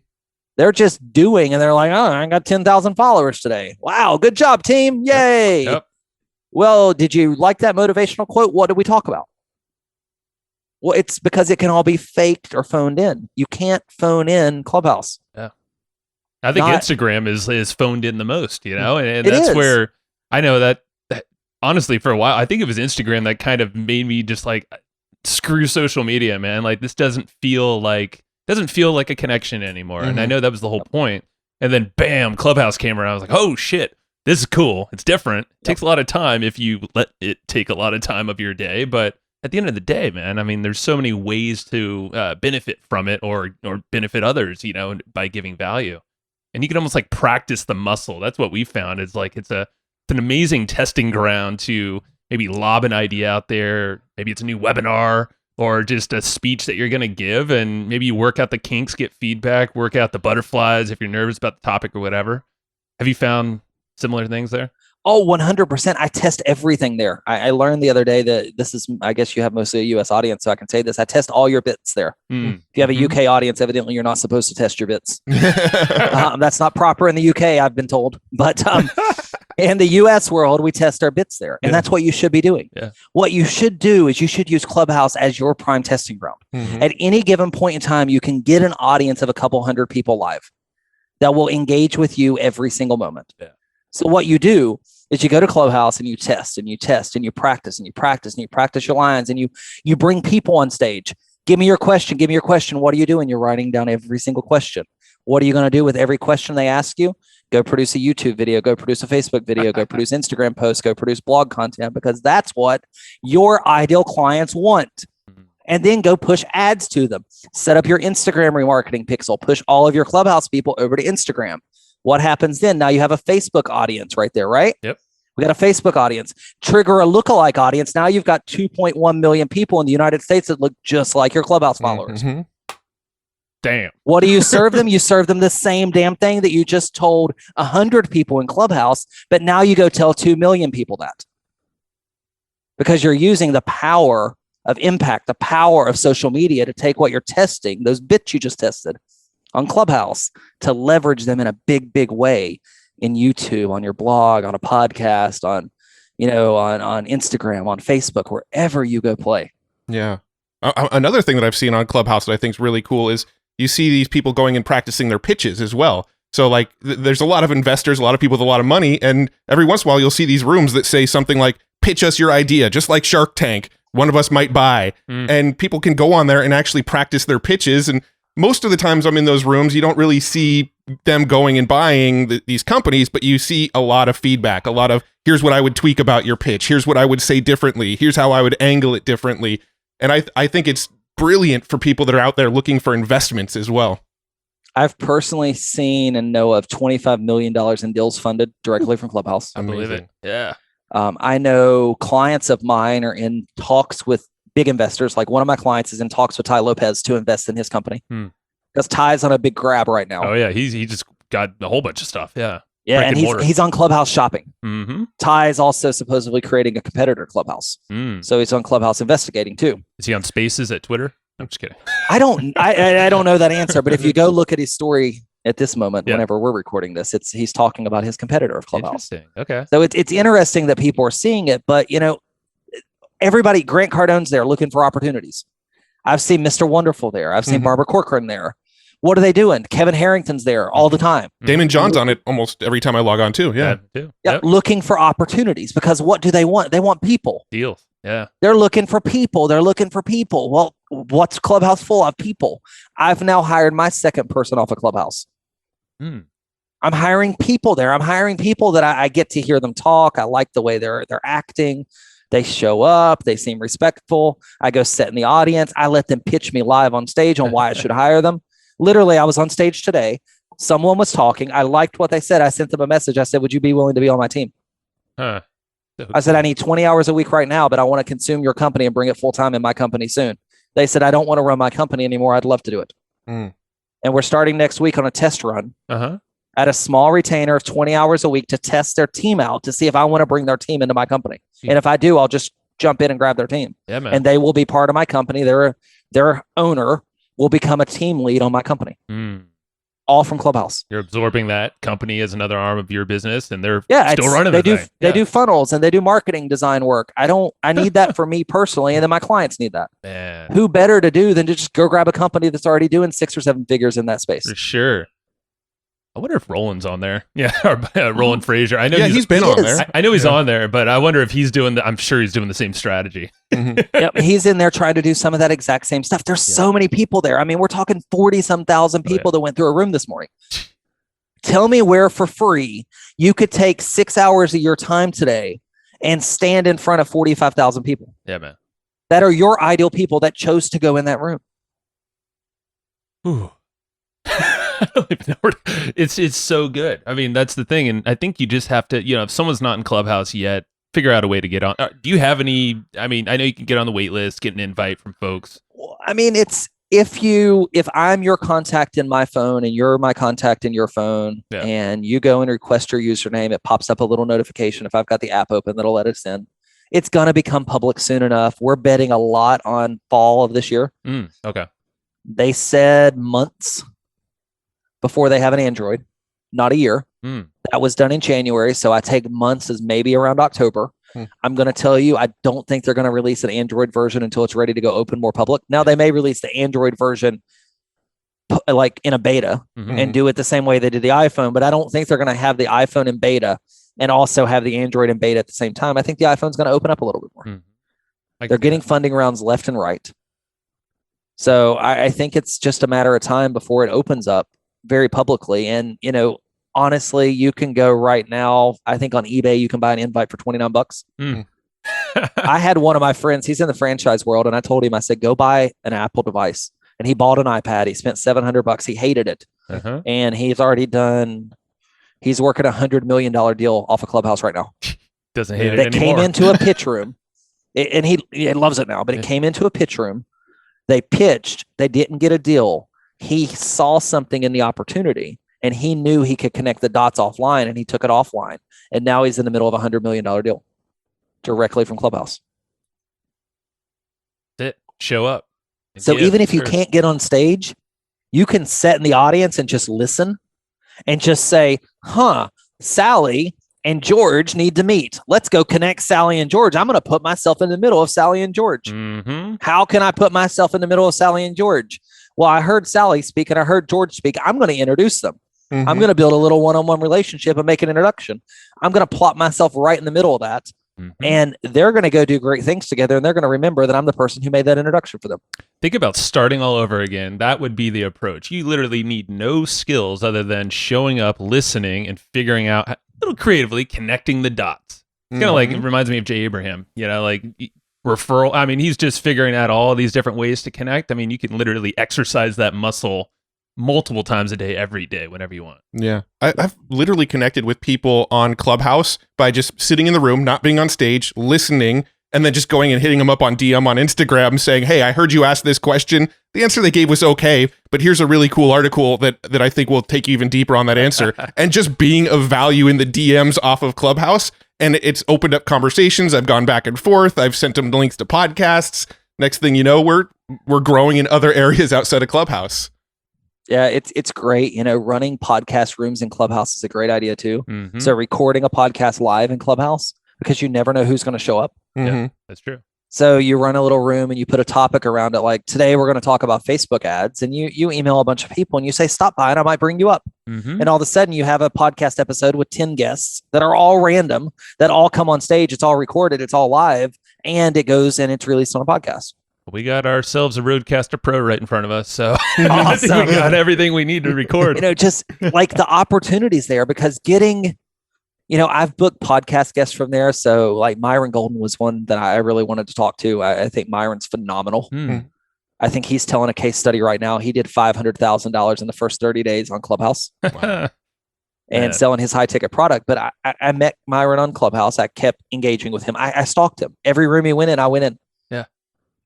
They're just doing, and they're like, oh, I got 10,000 followers today. Wow, good job, team. Yay. Yep. Well, did you like that motivational quote? What did we talk about? Well, it's because it can all be faked or phoned in. You can't phone in Clubhouse. Yeah. I think Instagram is phoned in the most, and that's where I know that honestly, for a while, I think it was Instagram that kind of made me just like, screw social media, man. Like, this doesn't feel like a connection anymore. And I know that was the whole point. And then bam, Clubhouse came around. I was like, oh shit, this is cool. It's different. It takes a lot of time if you let it take a lot of time of your day. But at the end of the day, man, I mean, there's so many ways to benefit from it or benefit others, by giving value. And you can almost like practice the muscle. That's what we found. It's like, it's an amazing testing ground to maybe lob an idea out there. Maybe it's a new webinar or just a speech that you're going to give, and maybe you work out the kinks, get feedback, work out the butterflies if you're nervous about the topic or whatever. Have you found similar things there? Oh, 100%. I test everything there. I learned the other day that this is, I guess you have mostly a US audience, so I can say this. I test all your bits there. If you have a UK audience, evidently you're not supposed to test your bits. That's not proper in the UK, I've been told. But in the US world, we test our bits there. And that's what you should be doing. Yeah. What you should do is you should use Clubhouse as your prime testing ground. At any given point in time, you can get an audience of a couple hundred people live that will engage with you every single moment. Yeah. So what you do is you go to Clubhouse and you test and you test and you practice and you practice and you practice your lines and you bring people on stage. Give me your question. Give me your question. What are you doing? You're writing down every single question. What are you going to do with every question they ask you? Go produce a YouTube video. Go produce a Facebook video. Go produce Instagram posts. Go produce blog content, because that's what your ideal clients want. And then go push ads to them. Set up your Instagram remarketing pixel. Push all of your Clubhouse people over to Instagram. What happens then? Now you have a Facebook audience right there, right? Yep. We got a Facebook audience. Trigger a lookalike audience. Now you've got 2.1 million people in the United States that look just like your Clubhouse followers. Damn. What do you serve them? You serve them the same damn thing that you just told 100 people in Clubhouse, but now you go tell 2 million people that. Because you're using the power of impact, the power of social media to take what you're testing, those bits you just tested on Clubhouse, to leverage them in a big, big way in YouTube, on your blog, on a podcast, on Instagram, on Facebook, wherever you go play. Yeah. Another thing that I've seen on Clubhouse that I think is really cool is you see these people going and practicing their pitches as well. So like there's a lot of investors, a lot of people with a lot of money, and every once in a while you'll see these rooms that say something like, pitch us your idea, just like Shark Tank, one of us might buy. And people can go on there and actually practice their pitches. And most of the times I'm in those rooms, you don't really see them going and buying these companies, but you see a lot of feedback, a lot of, here's what I would tweak about your pitch. Here's what I would say differently. Here's how I would angle it differently. And I think it's brilliant for people that are out there looking for investments as well. I've personally seen and know of $25 million in deals funded directly from Clubhouse. I believe it. Yeah. I know clients of mine are in talks with big investors. Like one of my clients is in talks with Tai Lopez to invest in his company because Ty's on a big grab right now. Oh yeah, he just got a whole bunch of stuff. Yeah. Yeah, brick and mortar. he's on Clubhouse shopping. Mm-hmm. Ty is also supposedly creating a competitor Clubhouse. So he's on Clubhouse investigating too. Is he on Spaces at Twitter? I'm just kidding. I don't know that answer, but if you go look at his story at this moment, whenever we're recording this, he's talking about his competitor of Clubhouse. Interesting. Okay. So it's interesting that people are seeing it, but everybody, Grant Cardone's there looking for opportunities. I've seen Mr. Wonderful there. I've seen Barbara Corcoran there. What are they doing? Kevin Harrington's there all the time. Damon John's on it almost every time I log on too. Yeah. Yep. Looking for opportunities, because what do they want? They want people. Deals. Yeah. They're looking for people. Well, what's Clubhouse full of? People. I've now hired my second person off of Clubhouse. I'm hiring people there. I'm hiring people that I get to hear them talk. I like the way they're acting. They show up. They seem respectful. I go sit in the audience. I let them pitch me live on stage on why I should hire them. Literally, I was on stage today. Someone was talking. I liked what they said. I sent them a message. I said, would you be willing to be on my team? I said, I need 20 hours a week right now, but I want to consume your company and bring it full time in my company soon. They said, I don't want to run my company anymore. I'd love to do it. And we're starting next week on a test run at a small retainer of 20 hours a week to test their team out to see if I want to bring their team into my company. And if I do, I'll just jump in and grab their team. Yeah, man. And they will be part of my company. Their owner will become a team lead on my company. All from Clubhouse. You're absorbing that company as another arm of your business, and they're still running. They do funnels and they do marketing design work. I need that for me personally, and then my clients need that. Man. Who better to do than to just go grab a company that's already doing 6 or 7 figures in that space? For sure. I wonder if Roland's on there. Yeah, Roland Frazier. I know he's been on there. I know he's on there, but I wonder if he's doing I'm sure he's doing the same strategy. Yep, he's in there trying to do some of that exact same stuff. There's so many people there. I mean, we're talking 40-some thousand people that went through a room this morning. Tell me where for free you could take 6 hours of your time today and stand in front of 45,000 people. Yeah, man. That are your ideal people that chose to go in that room. Ooh. I don't even know where it's so good. I mean, that's the thing. And I think you just have to, if someone's not in Clubhouse yet, figure out a way to get on. Do you have any, I know you can get on the wait list, get an invite from folks. Well, I mean, it's, if I'm your contact in my phone and you're my contact in your phone and you go and request your username, it pops up a little notification. If I've got the app open, that'll let us in. It's going to become public soon enough. We're betting a lot on fall of this year. Okay. They said months before they have an Android, not a year. That was done in January. So I take months as maybe around October. I'm going to tell you, I don't think they're going to release an Android version until it's ready to go open more public. Now they may release the Android version like in a beta and do it the same way they did the iPhone, but I don't think they're going to have the iPhone in beta and also have the Android in beta at the same time. I think the iPhone's going to open up a little bit more. They're getting funding rounds left and right. So I think it's just a matter of time before it opens up very publicly. And, honestly, you can go right now. I think on eBay, you can buy an invite for $29. I had one of my friends, he's in the franchise world. And I told him, I said, go buy an Apple device. And he bought an iPad. He spent $700. He hated it. And he's working $100 million deal off a Clubhouse right now. Doesn't hate it anymore. That came into a pitch room and he loves it now, but it came into a pitch room. They pitched, they didn't get a deal. He saw something in the opportunity and he knew he could connect the dots offline and he took it offline. And now he's in the middle of $100 million deal directly from Clubhouse. That's it. Show up. So even if you can't get on stage, you can sit in the audience and just listen and just say, Sally and George need to meet. Let's go connect Sally and George. I'm going to put myself in the middle of Sally and George. How can I put myself in the middle of Sally and George? Well, I heard Sally speak and I heard George speak. I'm going to introduce them. I'm going to build a little one-on-one relationship and make an introduction. I'm going to plop myself right in the middle of that. And they're going to go do great things together. And they're going to remember that I'm the person who made that introduction for them. Think about starting all over again. That would be the approach. You literally need no skills other than showing up, listening, and figuring out a little creatively connecting the dots. It's kind of like, it reminds me of Jay Abraham, like referral. He's just figuring out all these different ways to connect. You can literally exercise that muscle multiple times a day, every day, whenever you want. Yeah. I've literally connected with people on Clubhouse by just sitting in the room, not being on stage, listening, and then just going and hitting them up on DM on Instagram saying, hey, I heard you ask this question. The answer they gave was okay, but here's a really cool article that I think will take you even deeper on that answer. And just being of value in the DMs off of Clubhouse. And it's opened up conversations. I've gone back and forth. I've sent them links to podcasts. Next thing you know, we're growing in other areas outside of Clubhouse. Yeah, it's great. Running podcast rooms in Clubhouse is a great idea too. Mm-hmm. So recording a podcast live in Clubhouse, because you never know who's going to show up. Yeah, that's true. So you run a little room and you put a topic around it. Like today, we're going to talk about Facebook ads, and you email a bunch of people and you say, stop by and I might bring you up. Mm-hmm. And all of a sudden you have a podcast episode with 10 guests that are all random, that all come on stage. It's all recorded. It's all live, and it goes and it's released on a podcast. We got ourselves a Rodecaster Pro right in front of us. So Awesome. I think we got everything we need to record. Just like the opportunities there, because getting, I've booked podcast guests from there. So like Myron Golden was one that I really wanted to talk to. I think Myron's phenomenal. I think he's telling a case study right now. He did $500,000 in the first 30 days on Clubhouse and selling his high ticket product. But I met Myron on Clubhouse. I kept engaging with him. I stalked him. Every room he went in, I went in. Yeah.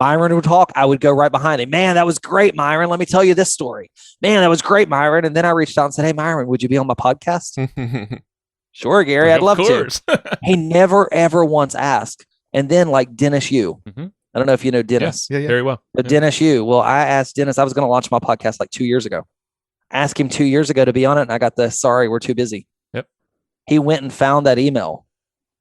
Myron would talk. I would go right behind him. Man, that was great, Myron. Let me tell you this story. Man, that was great, Myron. And then I reached out and said, hey, Myron, would you be on my podcast? Sure, Gary, I'd love to. He never, ever once asked. And then like Dennis Yu. Mm-hmm. I don't know if you know Dennis. Yeah. Very well. But Dennis Yu. Well, I asked Dennis, I was going to launch my podcast like 2 years ago. Asked him 2 years ago to be on it. And I got the, sorry, we're too busy. Yep. He went and found that email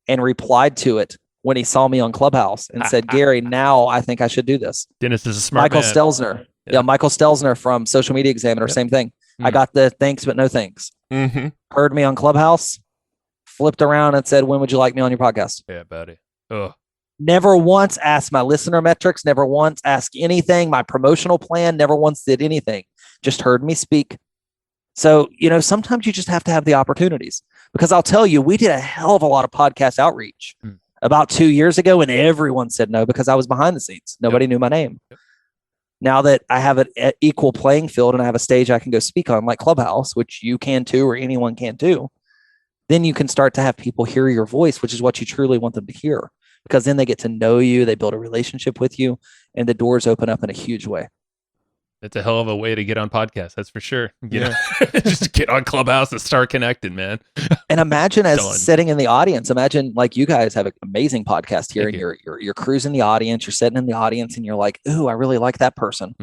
and replied to it when he saw me on Clubhouse and said, Gary, now I think I should do this. Dennis is a smart Michael man. Stelzner. Yeah, Michael Stelzner from Social Media Examiner, same thing. I got the thanks, but no thanks. Mm-hmm. Heard me on Clubhouse, flipped around and said, when would you like me on your podcast? Yeah, buddy. Oh, Never once asked my listener metrics, never once asked anything, my promotional plan, never once did anything. Just heard me speak. So, sometimes you just have to have the opportunities, because I'll tell you, we did a hell of a lot of podcast outreach about 2 years ago, and everyone said no because I was behind the scenes. Nobody knew my name. Now that I have an equal playing field and I have a stage I can go speak on like Clubhouse, which you can too, or anyone can too, then you can start to have people hear your voice, which is what you truly want them to hear, because then they get to know you, they build a relationship with you, and the doors open up in a huge way. That's a hell of a way to get on podcasts. That's for sure. Just get on Clubhouse and start connecting, man. And imagine sitting in the audience. Imagine like you guys have an amazing podcast here, and you're cruising the audience. You're sitting in the audience, and you're like, "Ooh, I really like that person."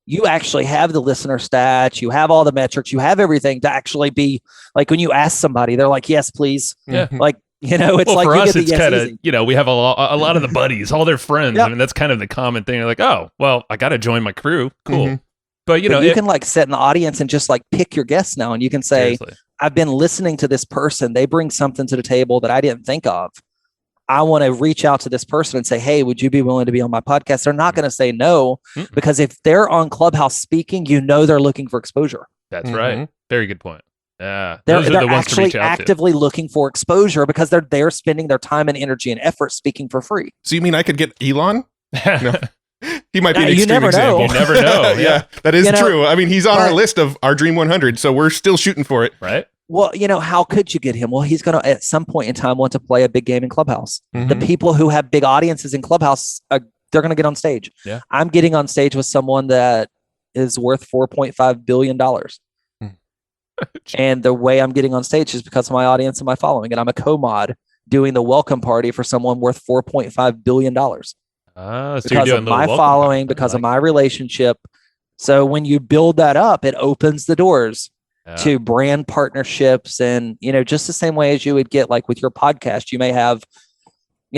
You actually have the listener stats. You have all the metrics. You have everything to actually be like when you ask somebody, they're like, "Yes, please." Yeah. Like it's well, like for you us, get the it's yes kind easy. of we have a lot of the buddies, all their friends. Yep. I mean, that's kind of the common thing. They're like, oh, well, I got to join my crew. Cool. But you can like sit in the audience and just like pick your guests now, and you can say, seriously. I've been listening to this person. They bring something to the table that I didn't think of. I want to reach out to this person and say, hey, would you be willing to be on my podcast? They're not going to say no, because if they're on Clubhouse speaking, they're looking for exposure. That's right. Very good point. Yeah. They're Those are the ones to actually reach out actively looking for exposure, because they're spending their time and energy and effort speaking for free. So you mean I could get Elon? to. No. He might be an You extreme never know. example. You never know. Yeah, that is true. I mean, he's on our list of our Dream 100, so we're still shooting for it. Right. Well, how could you get him? Well, he's going to, at some point in time, want to play a big game in Clubhouse. Mm-hmm. The people who have big audiences in Clubhouse, they're going to get on stage. Yeah. I'm getting on stage with someone that is worth $4.5 billion. And the way I'm getting on stage is because of my audience and my following. And I'm a co-mod doing the welcome party for someone worth $4.5 billion. So Because of my following, because of my relationship. So when you build that up, it opens the doors to brand partnerships. And, just the same way as you would get like with your podcast, you may have,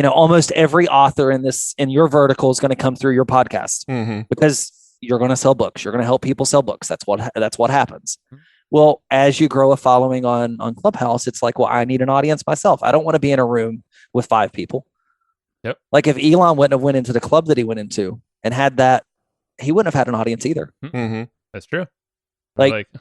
almost every author in your vertical is going to come through your podcast because you're going to sell books. You're going to help people sell books. That's what happens. Well, as you grow a following on Clubhouse, it's like, well, I need an audience myself. I don't want to be in a room with 5 people. Yep. Like if Elon wouldn't have went into the club that he went into and had that, he wouldn't have had an audience either. That's true. Well,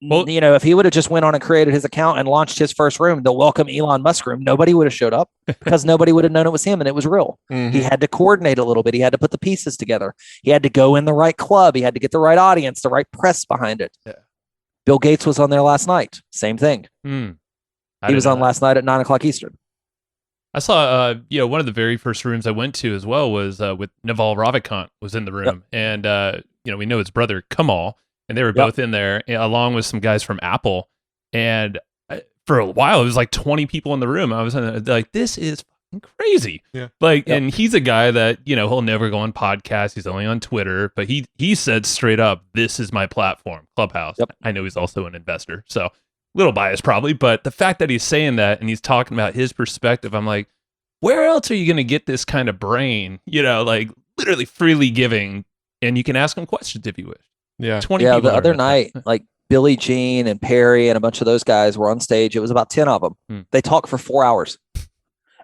if he would have just went on and created his account and launched his first room, the Welcome Elon Musk room, nobody would have showed up because nobody would have known it was him and it was real. He had to coordinate a little bit. He had to put the pieces together. He had to go in the right club. He had to get the right audience, the right press behind it. Yeah. Bill Gates was on there last night. Same thing. He was on last night at 9:00 Eastern. I saw, one of the very first rooms I went to as well was with Naval Ravikant was in the room. And, we know his brother Kamal, and they were both in there along with some guys from Apple. And for a while, it was like 20 people in the room. I was like, this is fucking crazy. Yeah. And he's a guy that, he'll never go on podcasts. He's only on Twitter, but he said straight up, this is my platform, ClubHouse. Yep. I know he's also an investor. So little biased probably, but the fact that he's saying that and he's talking about his perspective, I'm like, where else are you going to get this kind of brain, like literally freely giving, and you can ask him questions if you wish. Yeah. 20 people. The other night, like Billie Jean and Perry and a bunch of those guys were on stage. It was about 10 of them. They talked for 4 hours.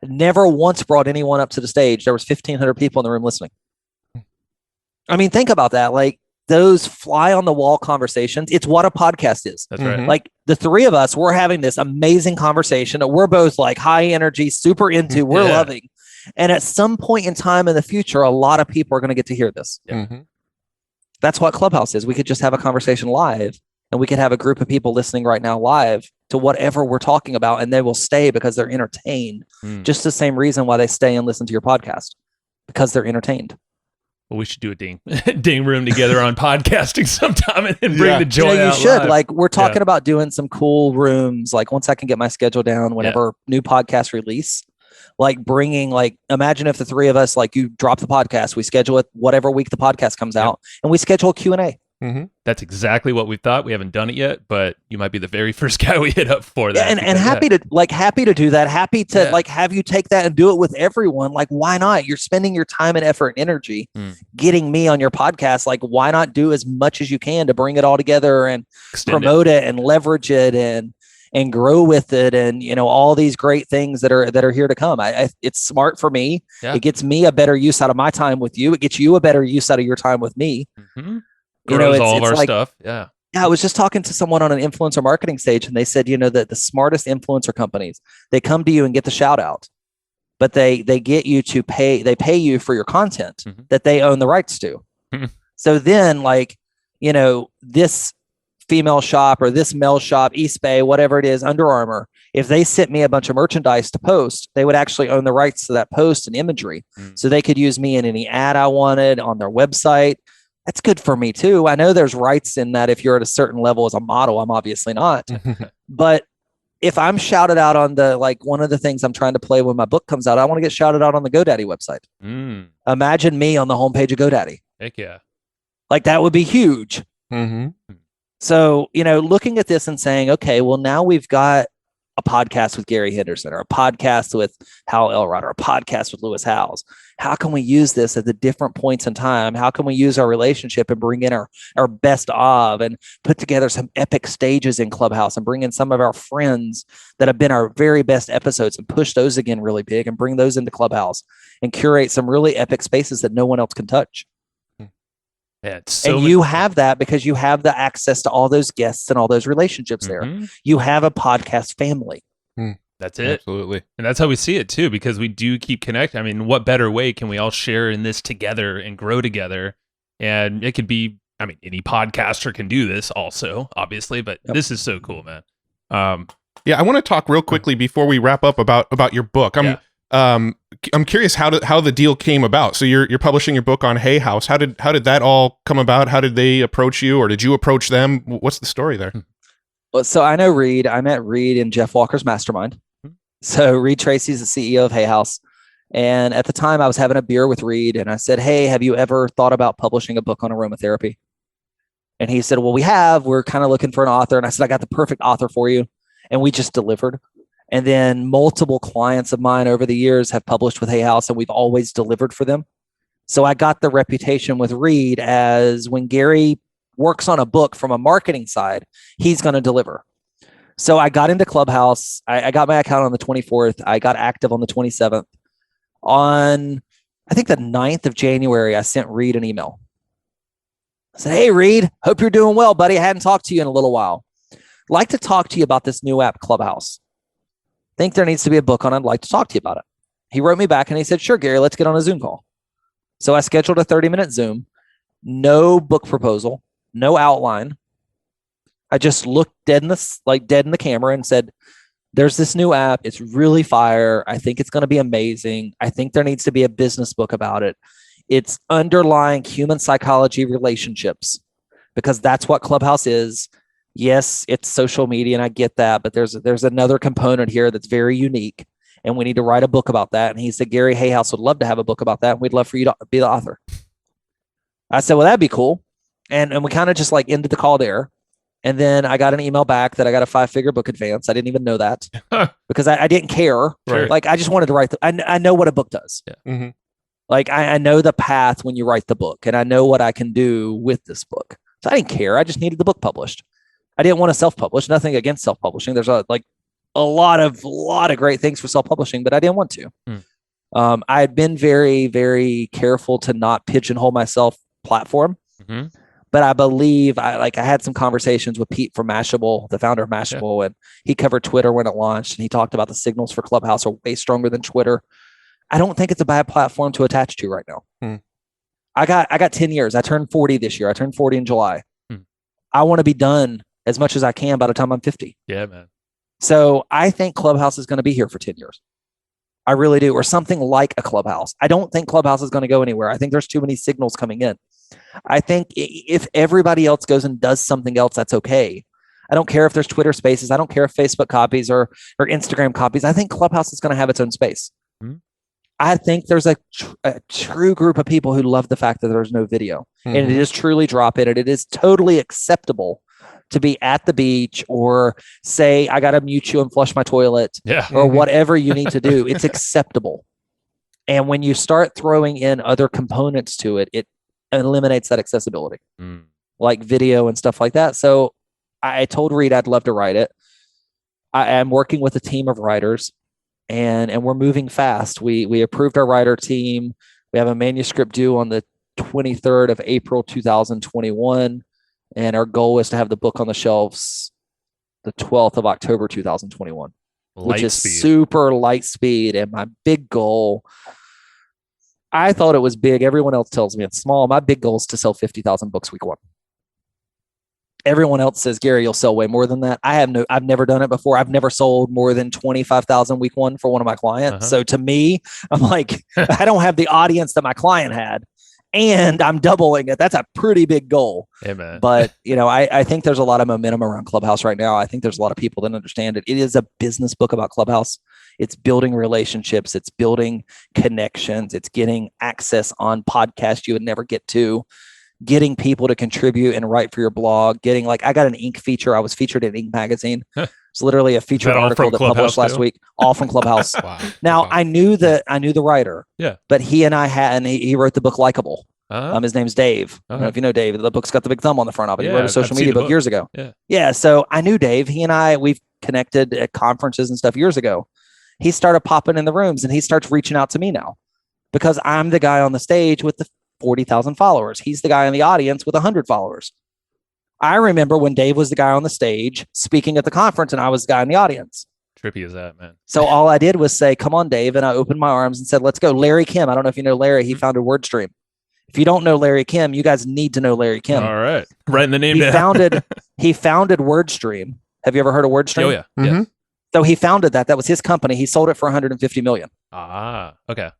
Never once brought anyone up to the stage. There was 1,500 people in the room listening. I mean, think about that. Like, those fly on the wall conversations. It's what a podcast is. That's right. Like the three of us, we're having this amazing conversation that we're both like high energy, super into, we're loving. And at some point in time in the future, a lot of people are going to get to hear this. Yeah. That's what ClubHouse is. We could just have a conversation live, and we could have a group of people listening right now live to whatever we're talking about, and they will stay because they're entertained. Just the same reason why they stay and listen to your podcast, because they're entertained. Well, we should do a ding room together on podcasting sometime and then bring the joy out. You should. Live. Like, we're talking about doing some cool rooms. Like, once I can get my schedule down, whenever new podcast release, like bringing, like, imagine if the three of us, like, you drop the podcast, we schedule it whatever week the podcast comes out, and we schedule a Q&A. That's exactly what we thought. We haven't done it yet, but you might be the very first guy we hit up for that. And happy to do that. Happy to like have you take that and do it with everyone. Like, why not? You're spending your time and effort and energy getting me on your podcast. Like, why not do as much as you can to bring it all together and promote it and leverage it and grow with it, and all these great things that are here to come. It's smart for me. It gets me a better use out of my time with you. It gets you a better use out of your time with me. Grows all of our stuff. Yeah, I was just talking to someone on an influencer marketing stage, and they said, that the smartest influencer companies, they come to you and get the shout out, but they get you to pay. They pay you for your content that they own the rights to. So then, like, this female shop or this male shop, East Bay, whatever it is, Under Armour, if they sent me a bunch of merchandise to post, they would actually own the rights to that post and imagery. So they could use me in any ad I wanted on their website. That's good for me too. I know there's rights in that if you're at a certain level as a model. I'm obviously not. But if I'm shouted out on one of the things I'm trying to play when my book comes out, I want to get shouted out on the GoDaddy website. Imagine me on the homepage of GoDaddy. Heck yeah. like that would be huge. Mm-hmm. So, you know, looking at this and saying, okay, well, now we've got a podcast with Gary Henderson or a podcast with Hal Elrod or a podcast with Lewis Howes. How can we use this at the different points in time? How can we use our relationship and bring in our best of and put together some epic stages in ClubHouse and bring in some of our friends that have been our very best episodes and push those again really big and bring those into ClubHouse and curate some really epic spaces that no one else can touch. Yeah, it's so and you have that because you have the access to all those guests and all those relationships there. You have a podcast family. That's it. Absolutely. And that's how we see it too, because we do keep connecting. I mean, what better way can we all share in this together and grow together? And it could be, I mean, any podcaster can do this also, obviously, but this is so cool, man. Yeah, I want to talk real quickly before we wrap up about your book. I'm curious how the deal came about. So you're publishing your book on Hay House. How did that all come about? How did they approach you, or did you approach them? What's the story there? Well, so I know Reed. I met Reed in Jeff Walker's mastermind. So Reed Tracy's the CEO of Hay House. And at the time I was having a beer with Reed and I said, hey, have you ever thought about publishing a book on aromatherapy? And he said, well, we have. We're kind of looking for an author. And I said, I got the perfect author for you. And we just delivered. And then multiple clients of mine over the years have published with Hay House and we've always delivered for them. So I got the reputation with Reed as when Gary works on a book from a marketing side, he's going to deliver. So I got into ClubHouse. I got my account on the 24th. I got active on the 27th. On, I think the 9th of January, I sent Reed an email. I said, hey, Reed, hope you're doing well, buddy. I hadn't talked to you in a little while. Like to talk to you about this new app, ClubHouse. Think there needs to be a book on it. I'd like to talk to you about it. He wrote me back and he said, sure, Gary, let's get on a Zoom call. So I scheduled a 30-minute Zoom, no book proposal, no outline. I just looked dead in the camera and said, There's this new app. It's really fire. I think it's going to be amazing. I think there needs to be a business book about it. It's underlying human psychology relationships, because that's what ClubHouse is. Yes, it's social media, and I get that, but there's another component here that's very unique, and we need to write a book about that. And he said, Gary Hayhouse would love to have a book about that, and we'd love for you to be the author. I said, well, that'd be cool. And we kind of just like ended the call there. And then I got an email back that I got a 5-figure book advance. I didn't even know that because I didn't care. Right. Like, I just wanted to write. I know what a book does. Yeah. Mm-hmm. Like, I know the path when you write the book, and I know what I can do with this book. So I didn't care. I just needed the book published. I didn't want to self-publish. Nothing against self-publishing. There's a lot of great things for self-publishing, but I didn't want to. I had been very, very careful to not pigeonhole myself platform. Mm-hmm. But I believe I had some conversations with Pete from Mashable, the founder of Mashable, and he covered Twitter when it launched, and he talked about the signals for ClubHouse are way stronger than Twitter. I don't think it's a bad platform to attach to right now. I got 10 years. I turned 40 this year. I turned 40 in July. I want to be done as much as I can by the time I'm 50. Yeah, man. So I think ClubHouse is going to be here for 10 years. I really do. Or something like a ClubHouse. I don't think ClubHouse is going to go anywhere. I think there's too many signals coming in. I think if everybody else goes and does something else, that's okay. I don't care if there's Twitter spaces. I don't care if Facebook copies or Instagram copies. I think ClubHouse is going to have its own space. I think there's a true group of people who love the fact that there's no video. And it is truly drop in. And it is totally acceptable to be at the beach or say, I got to mute you and flush my toilet or whatever you need to do. It's acceptable. And when you start throwing in other components to it, it eliminates that accessibility, like video and stuff like that. So I told Reed I'd love to write it. I am working with a team of writers, and we're moving fast. We approved our writer team. We have a manuscript due on the 23rd of April, 2021. And our goal is to have the book on the shelves the 12th of October, 2021, which is super light speed. And my big goal, I thought it was big. Everyone else tells me it's small. My big goal is to sell 50,000 books week one. Everyone else says, Gary, you'll sell way more than that. I've never done it before. I've never sold more than 25,000 week one for one of my clients. So to me, I'm like, I don't have the audience that my client had, and I'm doubling it. That's a pretty big goal. Amen. But I think there's a lot of momentum around ClubHouse right now. I think there's a lot of people that understand it. It is a business book about ClubHouse. It's building relationships. It's building connections. It's getting access on podcasts you would never get to, getting people to contribute and write for your blog, getting I got an Inc. feature. I was featured in Inc. magazine. It's literally a featured article that published last week, all from ClubHouse. Wow. Now I knew the writer, but he and I he wrote the book Likeable. His name's Dave. I don't know if you know Dave. The book's got the big thumb on the front of it. He wrote a social media book years ago. Yeah. So I knew Dave. He and I, we've connected at conferences and stuff years ago. He started popping in the rooms, and he starts reaching out to me now because I'm the guy on the stage with the 40,000 followers. He's the guy in the audience with 100 followers. I remember when Dave was the guy on the stage speaking at the conference, and I was the guy in the audience. Trippy is that, man? So all I did was say, come on, Dave. And I opened my arms and said, let's go. Larry Kim. I don't know if you know Larry. He founded WordStream. If you don't know Larry Kim, you guys need to know Larry Kim. All right. Writing the name he down. He founded WordStream. Have you ever heard of WordStream? Oh, yeah. Yeah. So he founded that. That was his company. He sold it for $150 million. Okay.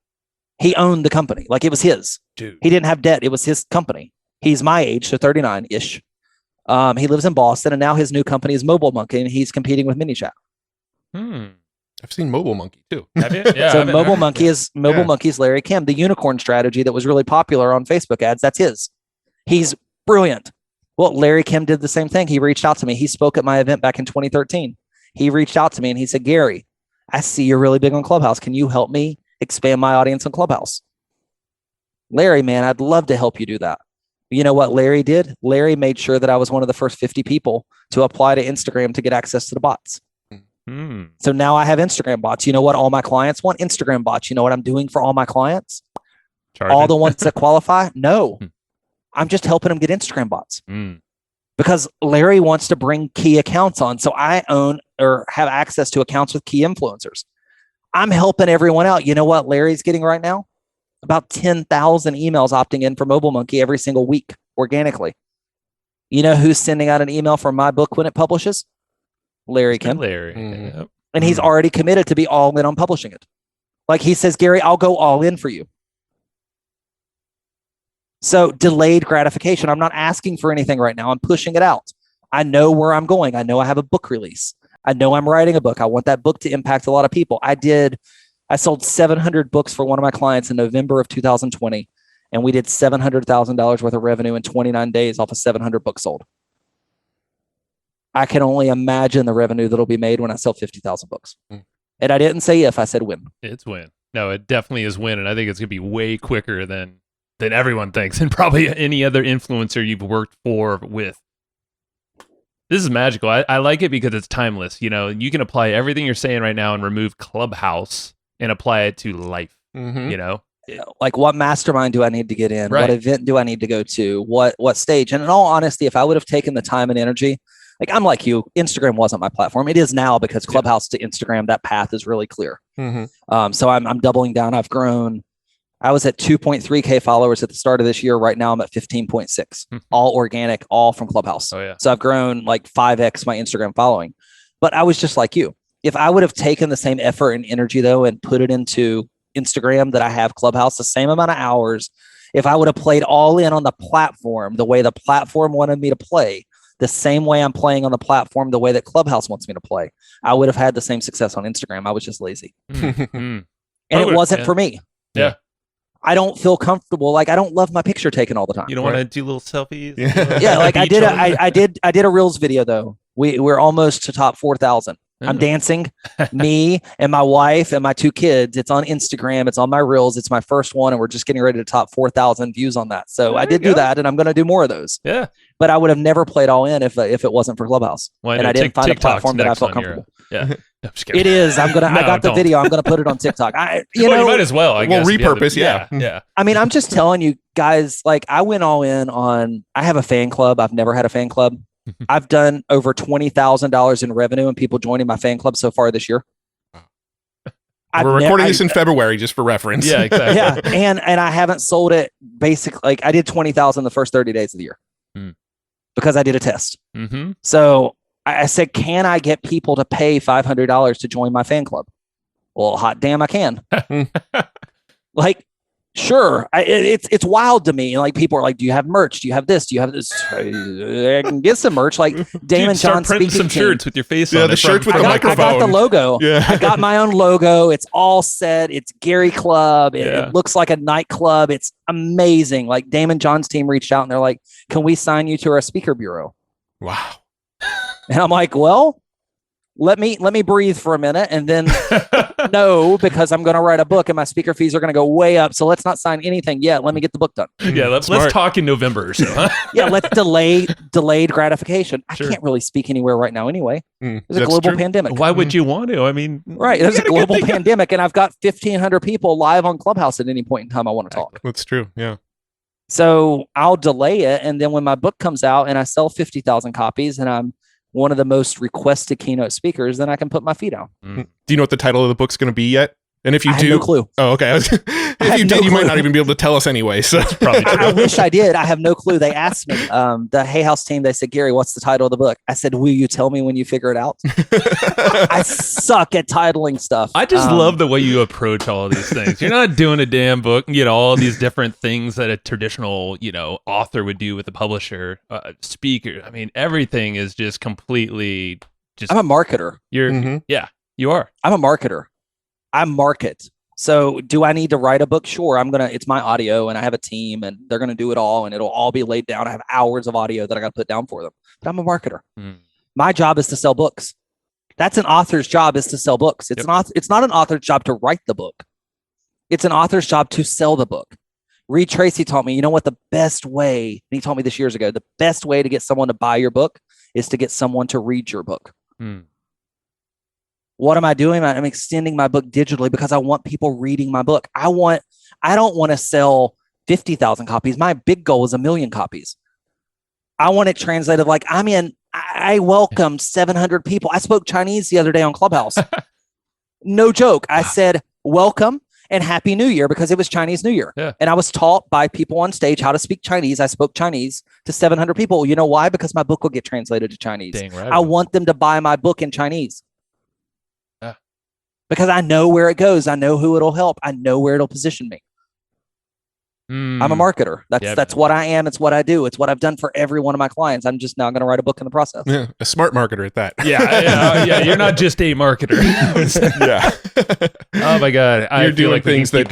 He owned the company. Like, it was his. Dude. He didn't have debt. It was his company. He's my age, so 39-ish. He lives in Boston, and now his new company is Mobile Monkey, and he's competing with MiniChat. I've seen Mobile Monkey too. Have you? Yeah. So Mobile Monkey is Larry Kim, the unicorn strategy that was really popular on Facebook ads. That's his. He's brilliant. Well, Larry Kim did the same thing. He reached out to me. He spoke at my event back in 2013. He reached out to me and he said, Gary, I see you're really big on ClubHouse. Can you help me expand my audience on ClubHouse? Larry, man, I'd love to help you do that. You know what Larry did? Larry made sure that I was one of the first 50 people to apply to Instagram to get access to the bots. So now I have Instagram bots. You know what all my clients want? Instagram bots. You know what I'm doing for all my clients? Charging. All the ones that qualify? No. I'm just helping them get Instagram bots. Because Larry wants to bring key accounts on. So I own or have access to accounts with key influencers. I'm helping everyone out. You know what Larry's getting right now? About 10,000 emails opting in for Mobile Monkey every single week organically. You know who's sending out an email for my book when it publishes? Larry Kim. Larry. And he's already committed to be all in on publishing it. Like he says, Gary, I'll go all in for you. So delayed gratification. I'm not asking for anything right now. I'm pushing it out. I know where I'm going. I know I have a book release. I know I'm writing a book. I want that book to impact a lot of people. I sold 700 books for one of my clients in November of 2020. And we did $700,000 worth of revenue in 29 days off of 700 books sold. I can only imagine the revenue that'll be made when I sell 50,000 books. And I didn't say if, I said when. It's when. No, it definitely is when. And I think it's going to be way quicker than everyone thinks. And probably any other influencer you've worked with. This is magical. I like it because it's timeless. You know, you can apply everything you're saying right now and remove ClubHouse and apply it to life, you know? Like what mastermind do I need to get in? Right. What event do I need to go to? What stage? And in all honesty, if I would have taken the time and energy, like I'm like you, Instagram wasn't my platform. It is now because ClubHouse to Instagram, that path is really clear. So I'm doubling down. I've grown. I was at 2.3K followers at the start of this year. Right now I'm at 15.6, all organic, all from ClubHouse. Oh, yeah. So I've grown like 5X my Instagram following. But I was just like you. If I would have taken the same effort and energy though, and put it into Instagram that I have ClubHouse, the same amount of hours, if I would have played all in on the platform, the way the platform wanted me to play, the same way I'm playing on the platform, the way that ClubHouse wants me to play, I would have had the same success on Instagram. I was just lazy. And it wasn't for me. Yeah. I don't feel comfortable. Like I don't love my picture taken all the time. You don't want to do little selfies? Yeah. Like I did a Reels video though. We're almost to top 4,000. I'm dancing, me and my wife and my 2 kids. It's on Instagram. It's on my Reels. It's my first one. And we're just getting ready to top 4,000 views on that. So I did do that and I'm going to do more of those. Yeah. But I would have never played all in if it wasn't for ClubHouse. Well, and I didn't find a TikTok's platform that I felt next on comfortable. Yeah. I'm just kidding. It is. I got the video. I'm going to put it on TikTok. You might as well. I guess. Repurpose. Yeah. I mean, I'm just telling you guys, like I went all in on, I have a fan club. I've never had a fan club. I've done over $20,000 in revenue and people joining my fan club so far this year. We're recording this in February, just for reference. Yeah, exactly. Yeah, and I haven't sold it. Basically, like I did 20,000 the first 30 days of the year because I did a test. So I said, can I get people to pay $500 to join my fan club? Well, hot damn, I can. Like, sure. It's wild to me. Like people are like, do you have merch? Do you have this? Do you have this? I can get some merch. Like Damon John printing some shirts with your face on. The shirts with the microphone. I got the logo. Yeah. I got my own logo. It's all set. It's Gary Club. It looks like a nightclub. It's amazing. Like Damon John's team reached out and they're like, can we sign you to our speaker bureau? Wow. And I'm like, well, let me breathe for a minute and then no, because I'm going to write a book and my speaker fees are going to go way up. So let's not sign anything yet. Let me get the book done. Yeah, let's talk in November or so. Huh? Yeah, let's delayed gratification. I can't really speak anywhere right now anyway. There's a global pandemic. Why would you want to? I mean, right. There's a global pandemic and I've got 1,500 people live on ClubHouse at any point in time I want to talk. That's true. Yeah. So I'll delay it. And then when my book comes out and I sell 50,000 copies and I'm one of the most requested keynote speakers, then I can put my feet out. Do you know what the title of the book's going to be yet? And if you I do, have no clue. Oh, okay. If you did, you might not even be able to tell us anyway. So probably true. I wish I did. I have no clue. They asked me, the Hay House team, they said, Gary, what's the title of the book? I said, will you tell me when you figure it out? I suck at titling stuff. I just love the way you approach all of these things. You're not doing a damn book and all these different things that a traditional, author would do with a publisher, speaker. I mean, everything is just completely just. I'm a marketer. Yeah, you are. I'm a marketer. I market. So do I need to write a book? Sure. It's my audio and I have a team and they're going to do it all and it'll all be laid down. I have hours of audio that I got to put down for them, but I'm a marketer. My job is to sell books. That's an author's job, is to sell books. It's not an author's job to write the book. It's an author's job to sell the book. Reed Tracy taught me, you know what, the best way, and he taught me this years ago, the best way to get someone to buy your book is to get someone to read your book. What am I doing? I'm extending my book digitally because I want people reading my book. I don't want to sell 50,000 copies. My big goal is 1 million copies. I want it translated like I welcomed 700 people. I spoke Chinese the other day on ClubHouse. No joke. I said, welcome and Happy New Year because it was Chinese New Year. Yeah. And I was taught by people on stage how to speak Chinese. I spoke Chinese to 700 people. You know why? Because my book will get translated to Chinese. Dang right. I want them to buy my book in Chinese. because I know where it goes. I know who it'll help. I know where it'll position me. I'm a marketer. That's what I am. It's what I do. It's what I've done for every one of my clients. I'm just now going to write a book in the process. Yeah, a smart marketer at that. Yeah. You're not just a marketer. Yeah. Oh my God. You're doing things that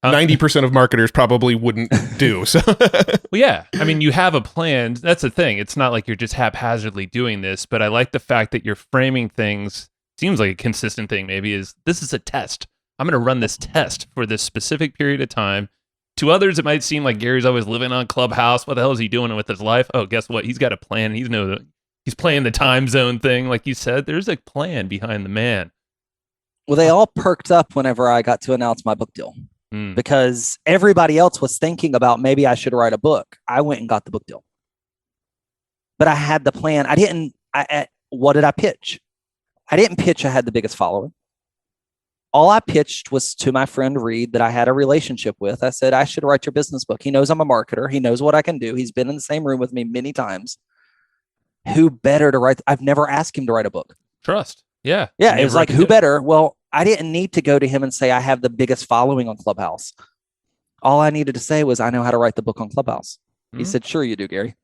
90% of marketers probably wouldn't do. So, well, yeah. I mean, you have a plan. That's the thing. It's not like you're just haphazardly doing this, but I like the fact that you're framing things. Seems like a consistent thing maybe is this is a test. I'm going to run this test for this specific period of time. To others, it might seem like Gary's always living on ClubHouse. What the hell is he doing with his life? Oh, guess what? He's got a plan. He's playing the time zone thing. Like you said, there's a plan behind the man. Well, they all perked up whenever I got to announce my book deal because everybody else was thinking about maybe I should write a book. I went and got the book deal, but I had the plan. What did I pitch? I didn't pitch I had the biggest following. All I pitched was to my friend Reed that I had a relationship with. I said, I should write your business book. He knows I'm a marketer. He knows what I can do. He's been in the same room with me many times. Who better to write? I've never asked him to write a book. Trust. Yeah. Yeah. It was like, who better? Well, I didn't need to go to him and say, I have the biggest following on ClubHouse. All I needed to say was, I know how to write the book on ClubHouse. He said, sure you do, Gary.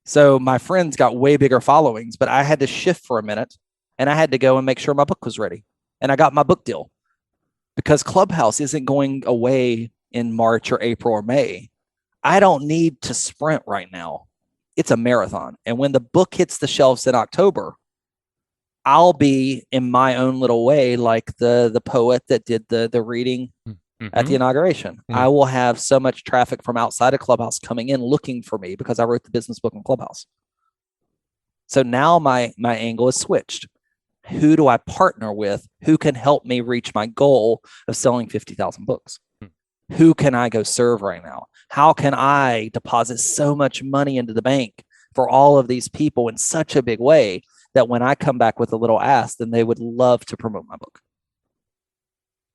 So my friends got way bigger followings, but I had to shift for a minute and I had to go and make sure my book was ready. And I got my book deal because ClubHouse isn't going away in March or April or May. I don't need to sprint right now. It's a marathon. And when the book hits the shelves in October, I'll be in my own little way, like the poet that did the reading at the inauguration. I will have so much traffic from outside of ClubHouse coming in looking for me because I wrote the business book on ClubHouse. So now my angle is switched. Who do I partner with? Who can help me reach my goal of selling 50,000 books? Who can I go serve right now? How can I deposit so much money into the bank for all of these people in such a big way that when I come back with a little ask, then they would love to promote my book?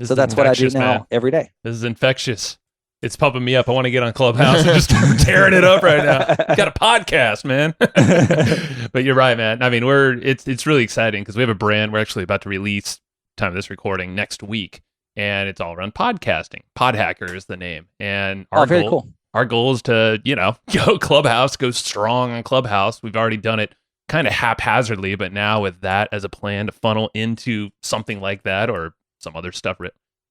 So that's what I do now every day. This is infectious. It's pumping me up. I want to get on ClubHouse and just start tearing it up right now. Got a podcast, man. But you're right, man. I mean, it's really exciting because we have a brand we're actually about to release, time of this recording, next week. And it's all around podcasting. Pod Hacker is the name. And our goal is to, go ClubHouse, go strong on ClubHouse. We've already done it kind of haphazardly, but now with that as a plan to funnel into something like that or some other stuff.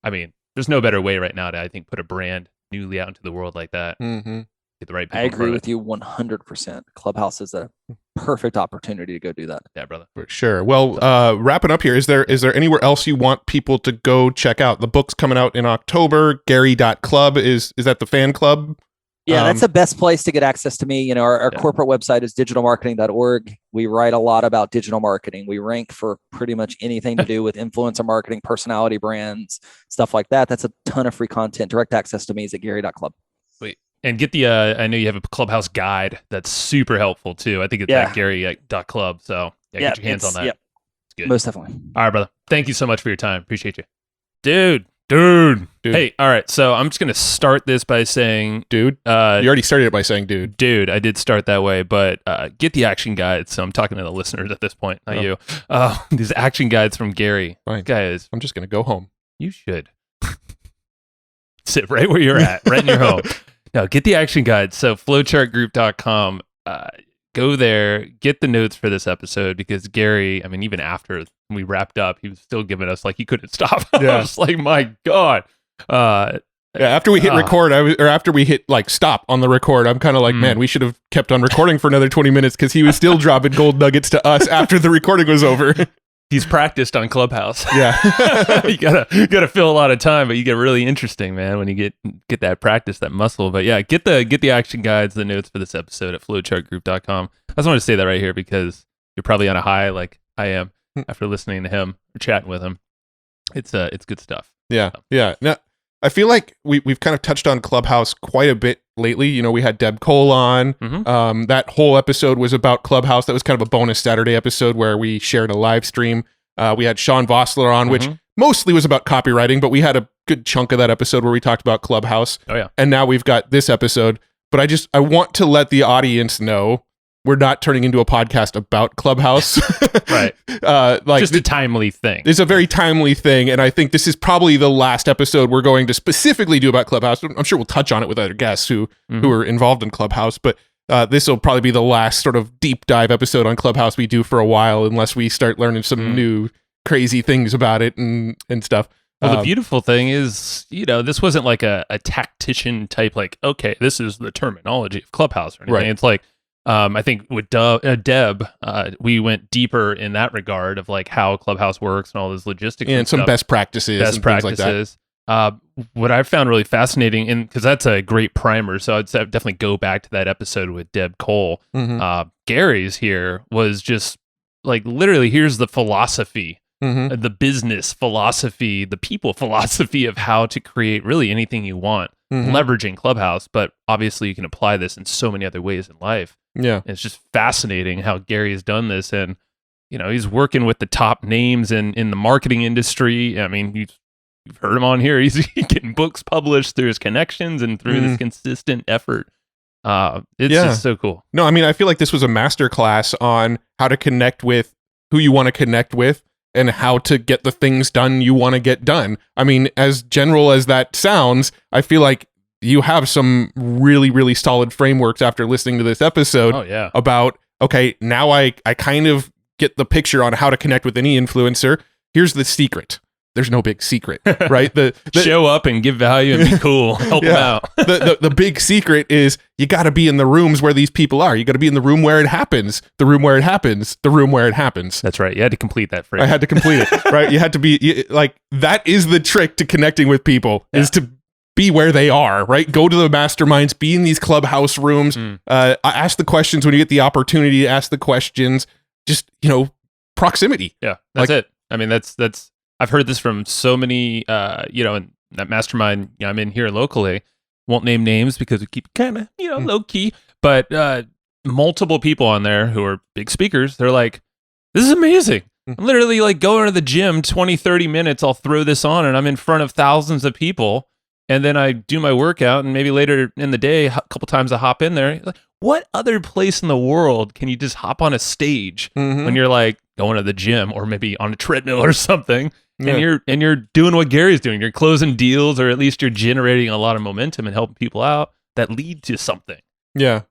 I mean, there's no better way right now to, I think, put a brand newly out into the world like that. Get the right people. I agree with you 100%. ClubHouse is a perfect opportunity to go do that. Yeah, brother. For sure. Well, wrapping up here, is there anywhere else you want people to go check out? The book's coming out in October. Gary.club. Is that the fan club? Yeah, that's the best place to get access to me. Our corporate website is digitalmarketing.org. We write a lot about digital marketing. We rank for pretty much anything to do with influencer marketing, personality brands, stuff like that. That's a ton of free content. Direct access to me is at gary.club. Sweet. And get the, I know you have a ClubHouse guide that's super helpful too. I think it's at gary.club. So get your hands on that. Yeah, it's good. Most definitely. All right, brother. Thank you so much for your time. Appreciate you. Dude. Hey, all right. So I'm just going to start this by saying, dude. You already started it by saying, dude. Dude, I did start that way, but get the action guides. So I'm talking to the listeners at this point, not you. These action guides from Gary. Fine. Guys, I'm just going to go home. You should. Sit right where you're at, right in your home. No, get the action guides. So flowchartgroup.com. Go there, get the notes for this episode because Gary, I mean, even after we wrapped up, he was still giving us like he couldn't stop. I was like, my God. After we hit record, after we hit like stop on the record, I'm kind of like, man, we should have kept on recording for another 20 minutes because he was still dropping gold nuggets to us after the recording was over. He's practiced on ClubHouse. Yeah. you gotta fill a lot of time, but you get really interesting, man, when you get that practice, that muscle. But yeah, get the action guides, the notes for this episode at flowchartgroup.com. I just want to say that right here because you're probably on a high like I am after listening to him or chatting with him. It's good stuff. Yeah. Yeah. Now, I feel like we've kind of touched on ClubHouse quite a bit lately. We had Deb Cole on. That whole episode was about ClubHouse. That was kind of a bonus Saturday episode where we shared a live stream. We had Sean Vossler on, which mostly was about copywriting, but we had a good chunk of that episode where we talked about ClubHouse. Oh yeah. And now we've got this episode. But I want to let the audience know we're not turning into a podcast about ClubHouse. Right. Like just a timely thing. It's a very timely thing, and I think this is probably the last episode we're going to specifically do about ClubHouse. I'm sure we'll touch on it with other guests who are involved in ClubHouse, but this will probably be the last sort of deep dive episode on ClubHouse we do for a while, unless we start learning some new crazy things about it and stuff. Well, the beautiful thing is, this wasn't like a tactician type, like, okay, this is the terminology of ClubHouse or anything. Right. It's like, I think with Deb, we went deeper in that regard of like how ClubHouse works and all those logistics and some stuff. best practices. Things like that. What I found really fascinating, and because that's a great primer, so I'd definitely go back to that episode with Deb Cole. Gary's here was just like literally, here's the philosophy, the business philosophy, the people philosophy of how to create really anything you want, leveraging ClubHouse. But obviously, you can apply this in so many other ways in life. Yeah, and it's just fascinating how Gary has done this, and he's working with the top names in the marketing industry. I mean, you've heard him on here. He's getting books published through his connections and through this consistent effort. It's just so cool. No, I mean, I feel like this was a masterclass on how to connect with who you want to connect with and how to get the things done you want to get done. I mean, as general as that sounds, I feel like you have some really, really solid frameworks after listening to this episode about, okay, now I kind of get the picture on how to connect with any influencer. Here's the secret. There's no big secret, right? The show up and give value and be cool. Help them out. the big secret is you got to be in the rooms where these people are. You got to be in the room where it happens, the room where it happens, the room where it happens. That's right. You had to complete that phrase. I had to complete it, right? You had to be like, that is the trick to connecting with people is to be where they are, right? Go to the masterminds, be in these ClubHouse rooms, ask the questions when you get the opportunity to ask the questions, just, proximity. Yeah, that's it. I mean, that's I've heard this from so many, in that mastermind I'm in here locally. Won't name names because we keep kind of, low key. But multiple people on there who are big speakers, they're like, this is amazing. I'm literally like going to the gym 20, 30 minutes. I'll throw this on and I'm in front of thousands of people. And then I do my workout and maybe later in the day, a couple times I hop in there. Like, what other place in the world can you just hop on a stage when you're like going to the gym or maybe on a treadmill or something? Yeah. And you're doing what Gary's doing. You're closing deals, or at least you're generating a lot of momentum and helping people out that lead to something. Yeah.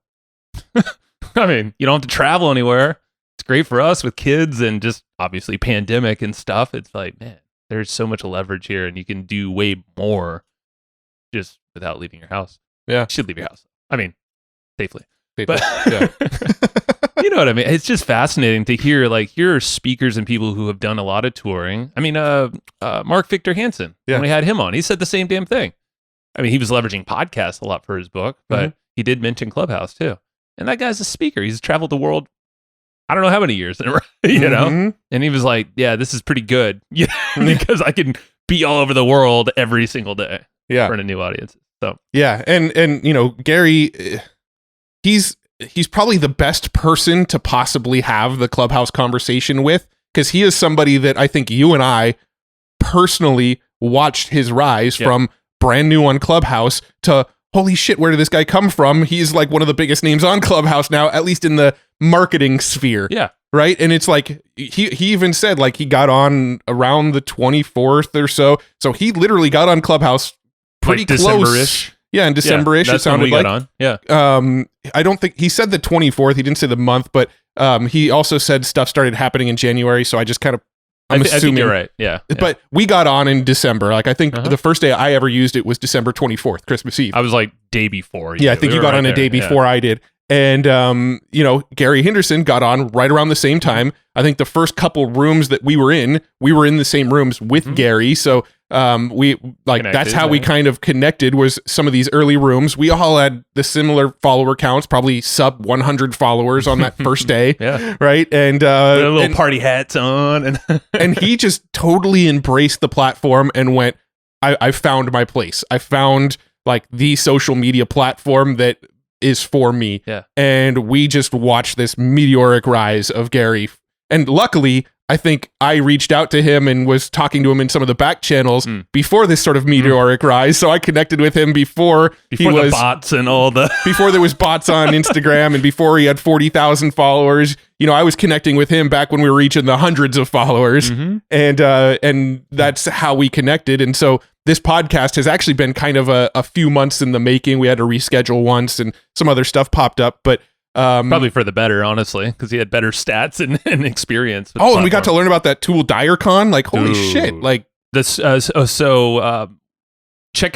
I mean, you don't have to travel anywhere. It's great for us with kids and just obviously pandemic and stuff. It's like, man, there's so much leverage here and you can do way more just without leaving your house. Yeah. You should leave your house. I mean, safely. But you know what I mean? It's just fascinating to hear, like, here are speakers and people who have done a lot of touring. I mean, Mark Victor Hansen, when we had him on, he said the same damn thing. I mean, he was leveraging podcasts a lot for his book, but he did mention ClubHouse too. And that guy's a speaker. He's traveled the world, I don't know how many years, know? And he was like, yeah, this is pretty good because I can be all over the world every single day in front of new audiences. So, yeah. And Gary, he's probably the best person to possibly have the ClubHouse conversation with, because he is somebody that I think you and I personally watched his rise from brand new on ClubHouse to, holy shit, where did this guy come from? He's like one of the biggest names on ClubHouse now, at least in the marketing sphere. Yeah. Right. And it's like, he even said like he got on around the 24th or so. So he literally got on ClubHouse pretty like close. December-ish. Yeah, in December-ish, that's it sounded when we like. got on. Yeah. I don't think he said the 24th. He didn't say the month, but he also said stuff started happening in January. So I just kind of, I'm assuming. I think you're right. Yeah. But we got on in December. Like I think the first day I ever used it was December 24th, Christmas Eve. I was like day before. Yeah, I think you got on a day before I did. And, Gary Henderson got on right around the same time. I think the first couple rooms that we were in the same rooms with Gary. So we like connected, that's how we kind of connected, was some of these early rooms. We all had the similar follower counts, probably sub 100 followers on that first day. Right. And little party hats on. And he just totally embraced the platform and went, I found my place. I found like the social media platform that is for me. Yeah. And we just watched this meteoric rise of Gary. And luckily, I think I reached out to him and was talking to him in some of the back channels before this sort of meteoric rise. So I connected with him before the bots and all the before there was bots on Instagram and before he had 40,000 followers. You know, I was connecting with him back when we were reaching the hundreds of followers, and that's how we connected. And so this podcast has actually been kind of a few months in the making. We had to reschedule once, and some other stuff popped up, but. Probably for the better, honestly, because he had better stats and experience. And we got to learn about that tool DireCon. Like, holy shit! Like this. Check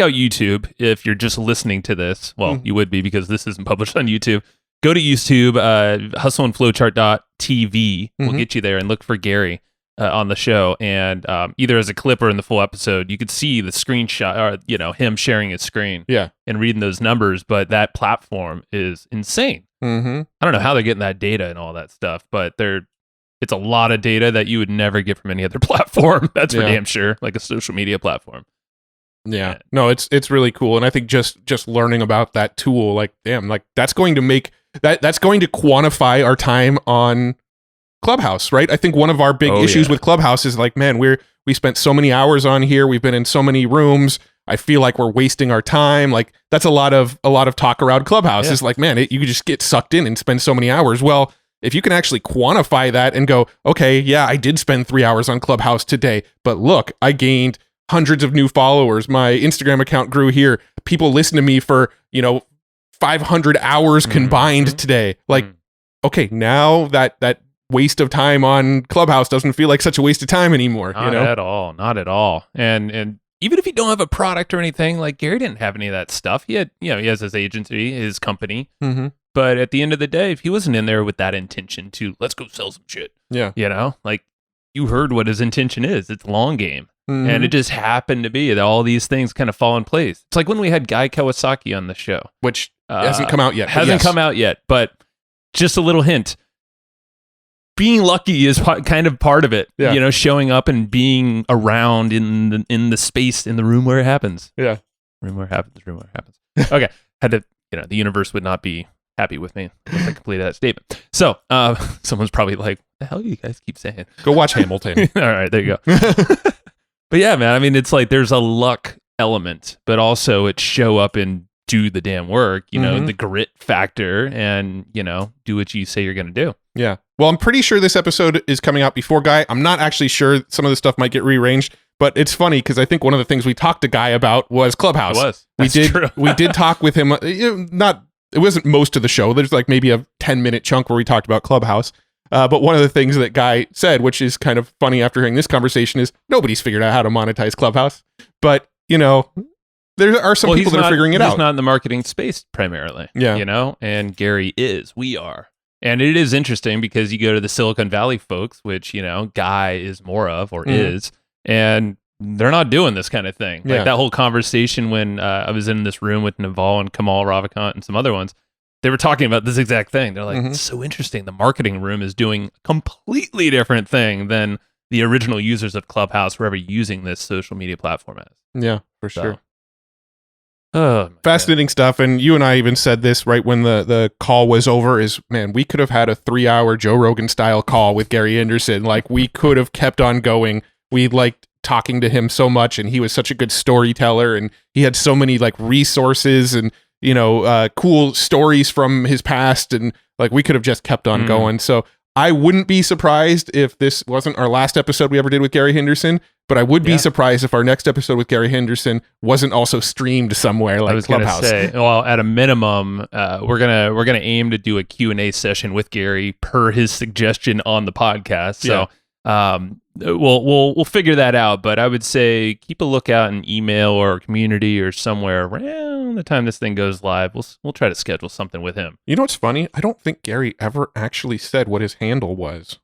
out YouTube if you're just listening to this. Well, you would be because this isn't published on YouTube. Go to YouTube, hustleandflowchart.tv. We'll get you there and look for Gary on the show. And either as a clip or in the full episode, you could see the screenshot or, him sharing his screen and reading those numbers. But that platform is insane. I don't know how they're getting that data and all that stuff, but it's a lot of data that you would never get from any other platform. That's for damn sure, like a social media platform. Yeah. No, it's really cool. And I think just learning about that tool, like, damn, like that's going to make that's going to quantify our time on ClubHouse, right? I think one of our big issues with ClubHouse is like, man, we spent so many hours on here. We've been in so many rooms. I feel like we're wasting our time. Like that's a lot of talk around ClubHouse. It's like, man, you just get sucked in and spend so many hours. Well, if you can actually quantify that and go, okay, yeah, I did spend 3 hours on ClubHouse today, but look, I gained hundreds of new followers. My Instagram account grew here. People listen to me for, 500 hours combined today. Like, okay, now that waste of time on ClubHouse doesn't feel like such a waste of time anymore. Not at all. And even if you don't have a product or anything, like Gary didn't have any of that stuff. He had, he has his agency, his company. But at the end of the day, if he wasn't in there with that intention to let's go sell some shit, like you heard what his intention is. It's long game. And it just happened to be that all these things kind of fall in place. It's like when we had Guy Kawasaki on the show, which hasn't come out yet. Come out yet, but just a little hint. Being lucky is kind of part of it, showing up and being around in the space, in the room where it happens. Yeah. Room where it happens. Okay. Had to, the universe would not be happy with me if I completed that statement. So, someone's probably like, the hell you guys keep saying? Go watch Hamilton. All right, there you go. But yeah, man, I mean, it's like there's a luck element, but also it's show up and do the damn work, the grit factor and, do what you say you're going to do. Yeah. Well, I'm pretty sure this episode is coming out before Guy. I'm not actually sure. Some of the stuff might get rearranged, but it's funny because I think one of the things we talked to Guy about was ClubHouse. We did talk with him. It wasn't most of the show. There's like maybe a 10-minute chunk where we talked about ClubHouse. But one of the things that Guy said, which is kind of funny after hearing this conversation, is nobody's figured out how to monetize ClubHouse. But, there are some people that are figuring it out. He's not in the marketing space primarily. Yeah. And Gary is. We are. And it is interesting because you go to the Silicon Valley folks, which, Guy is more of or is, and they're not doing this kind of thing. Like that whole conversation when I was in this room with Naval and Kamal Ravikant and some other ones, they were talking about this exact thing. They're like, it's so interesting. The marketing room is doing a completely different thing than the original users of ClubHouse were ever using this social media platform as. Yeah, for sure. Fascinating stuff. And you and I even said this right when the call was over is, man, we could have had a 3-hour Joe Rogan style call with Gary Henderson. Like we could have kept on going. We liked talking to him so much and he was such a good storyteller and he had so many like resources and, cool stories from his past. And like, we could have just kept on going. So I wouldn't be surprised if this wasn't our last episode we ever did with Gary Henderson, but I would be surprised if our next episode with Gary Henderson wasn't also streamed somewhere like ClubHouse. I was going to say, well, at a minimum, we're gonna aim to do a Q&A session with Gary per his suggestion on the podcast. So we'll figure that out. But I would say keep a lookout in email or community or somewhere around the time this thing goes live. We'll try to schedule something with him. You know what's funny? I don't think Gary ever actually said what his handle was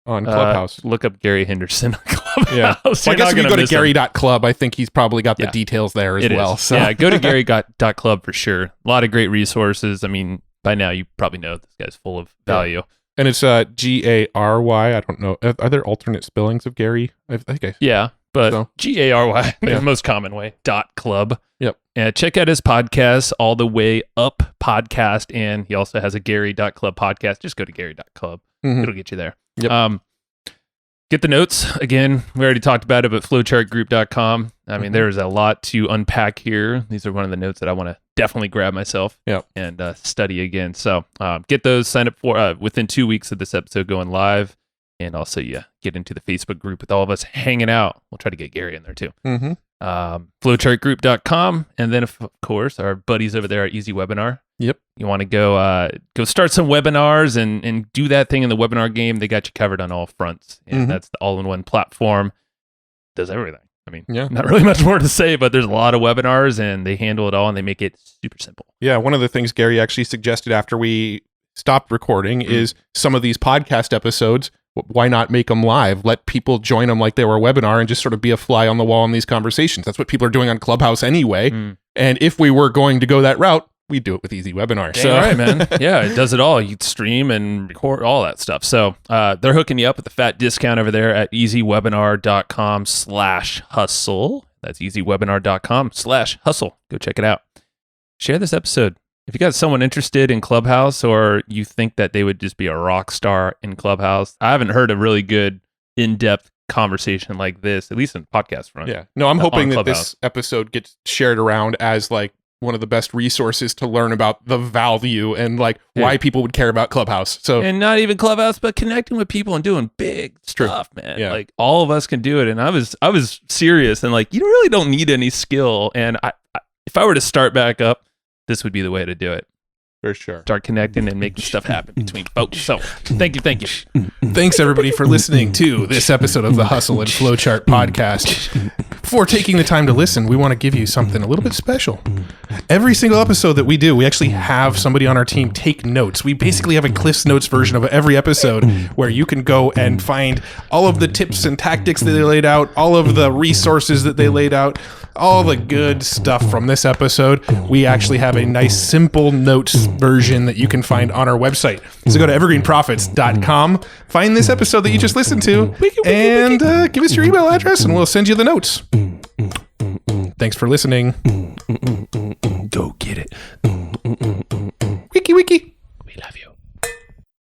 on ClubHouse. Look up Gary Henderson on ClubHouse. Yeah. Well, I guess if you go to Gary.club, I think he's probably got the details there as well. So. Yeah, go to Gary.club for sure. A lot of great resources. I mean, by now you probably know this guy's full of value. And it's Gary. I don't know. Are there alternate spellings of Gary? I think but Gary, the most common way, .club. Yep. And check out his podcast, All the Way Up podcast. And he also has a Gary.club podcast. Just go to Gary.club. It'll get you there. Yep. Get the notes. Again, we already talked about it, but flowchartgroup.com. I mean, there's a lot to unpack here. These are one of the notes that I want to definitely grab myself and study again. So get those, sign up for within 2 weeks of this episode going live. And also, get into the Facebook group with all of us hanging out. We'll try to get Gary in there too. Flowchartgroup.com. And then, of course, our buddies over there at Easy Webinar. Yep. You want to go start some webinars and do that thing in the webinar game. They got you covered on all fronts. And that's the all-in-one platform. Does everything. I mean, not really much more to say, but there's a lot of webinars and they handle it all and they make it super simple. Yeah. One of the things Gary actually suggested after we stopped recording is some of these podcast episodes, why not make them live? Let people join them like they were a webinar and just sort of be a fly on the wall in these conversations. That's what people are doing on ClubHouse anyway. And if we were going to go that route, we'd do it with Easy Webinar. So, right, man. Yeah, it does it all. You stream and record all that stuff. So they're hooking you up with a fat discount over there at easywebinar.com/hustle. That's easywebinar.com/hustle. Go check it out. Share this episode. If you got someone interested in ClubHouse or you think that they would just be a rock star in ClubHouse, I haven't heard a really good in-depth conversation like this, at least in podcast front. Yeah. No, I'm hoping that this episode gets shared around as like one of the best resources to learn about the value and like why people would care about ClubHouse. So, and not even ClubHouse, but connecting with people and doing big stuff, man. Yeah. Like all of us can do it. And I was serious and like, you really don't need any skill. And if I were to start back up, this would be the way to do it. For sure. Start connecting and making stuff happen between folks. So thank you. Thanks everybody for listening to this episode of the Hustle and Flowchart podcast. Before taking the time to listen, we want to give you something a little bit special. Every single episode that we do, we actually have somebody on our team take notes. We basically have a Cliff's Notes version of every episode where you can go and find all of the tips and tactics that they laid out, all of the resources that they laid out, all the good stuff from this episode. We actually have a nice simple notes version that you can find on our website. So go to evergreenprofits.com, find this episode that you just listened to, and give us your email address and we'll send you the notes. Thanks for listening.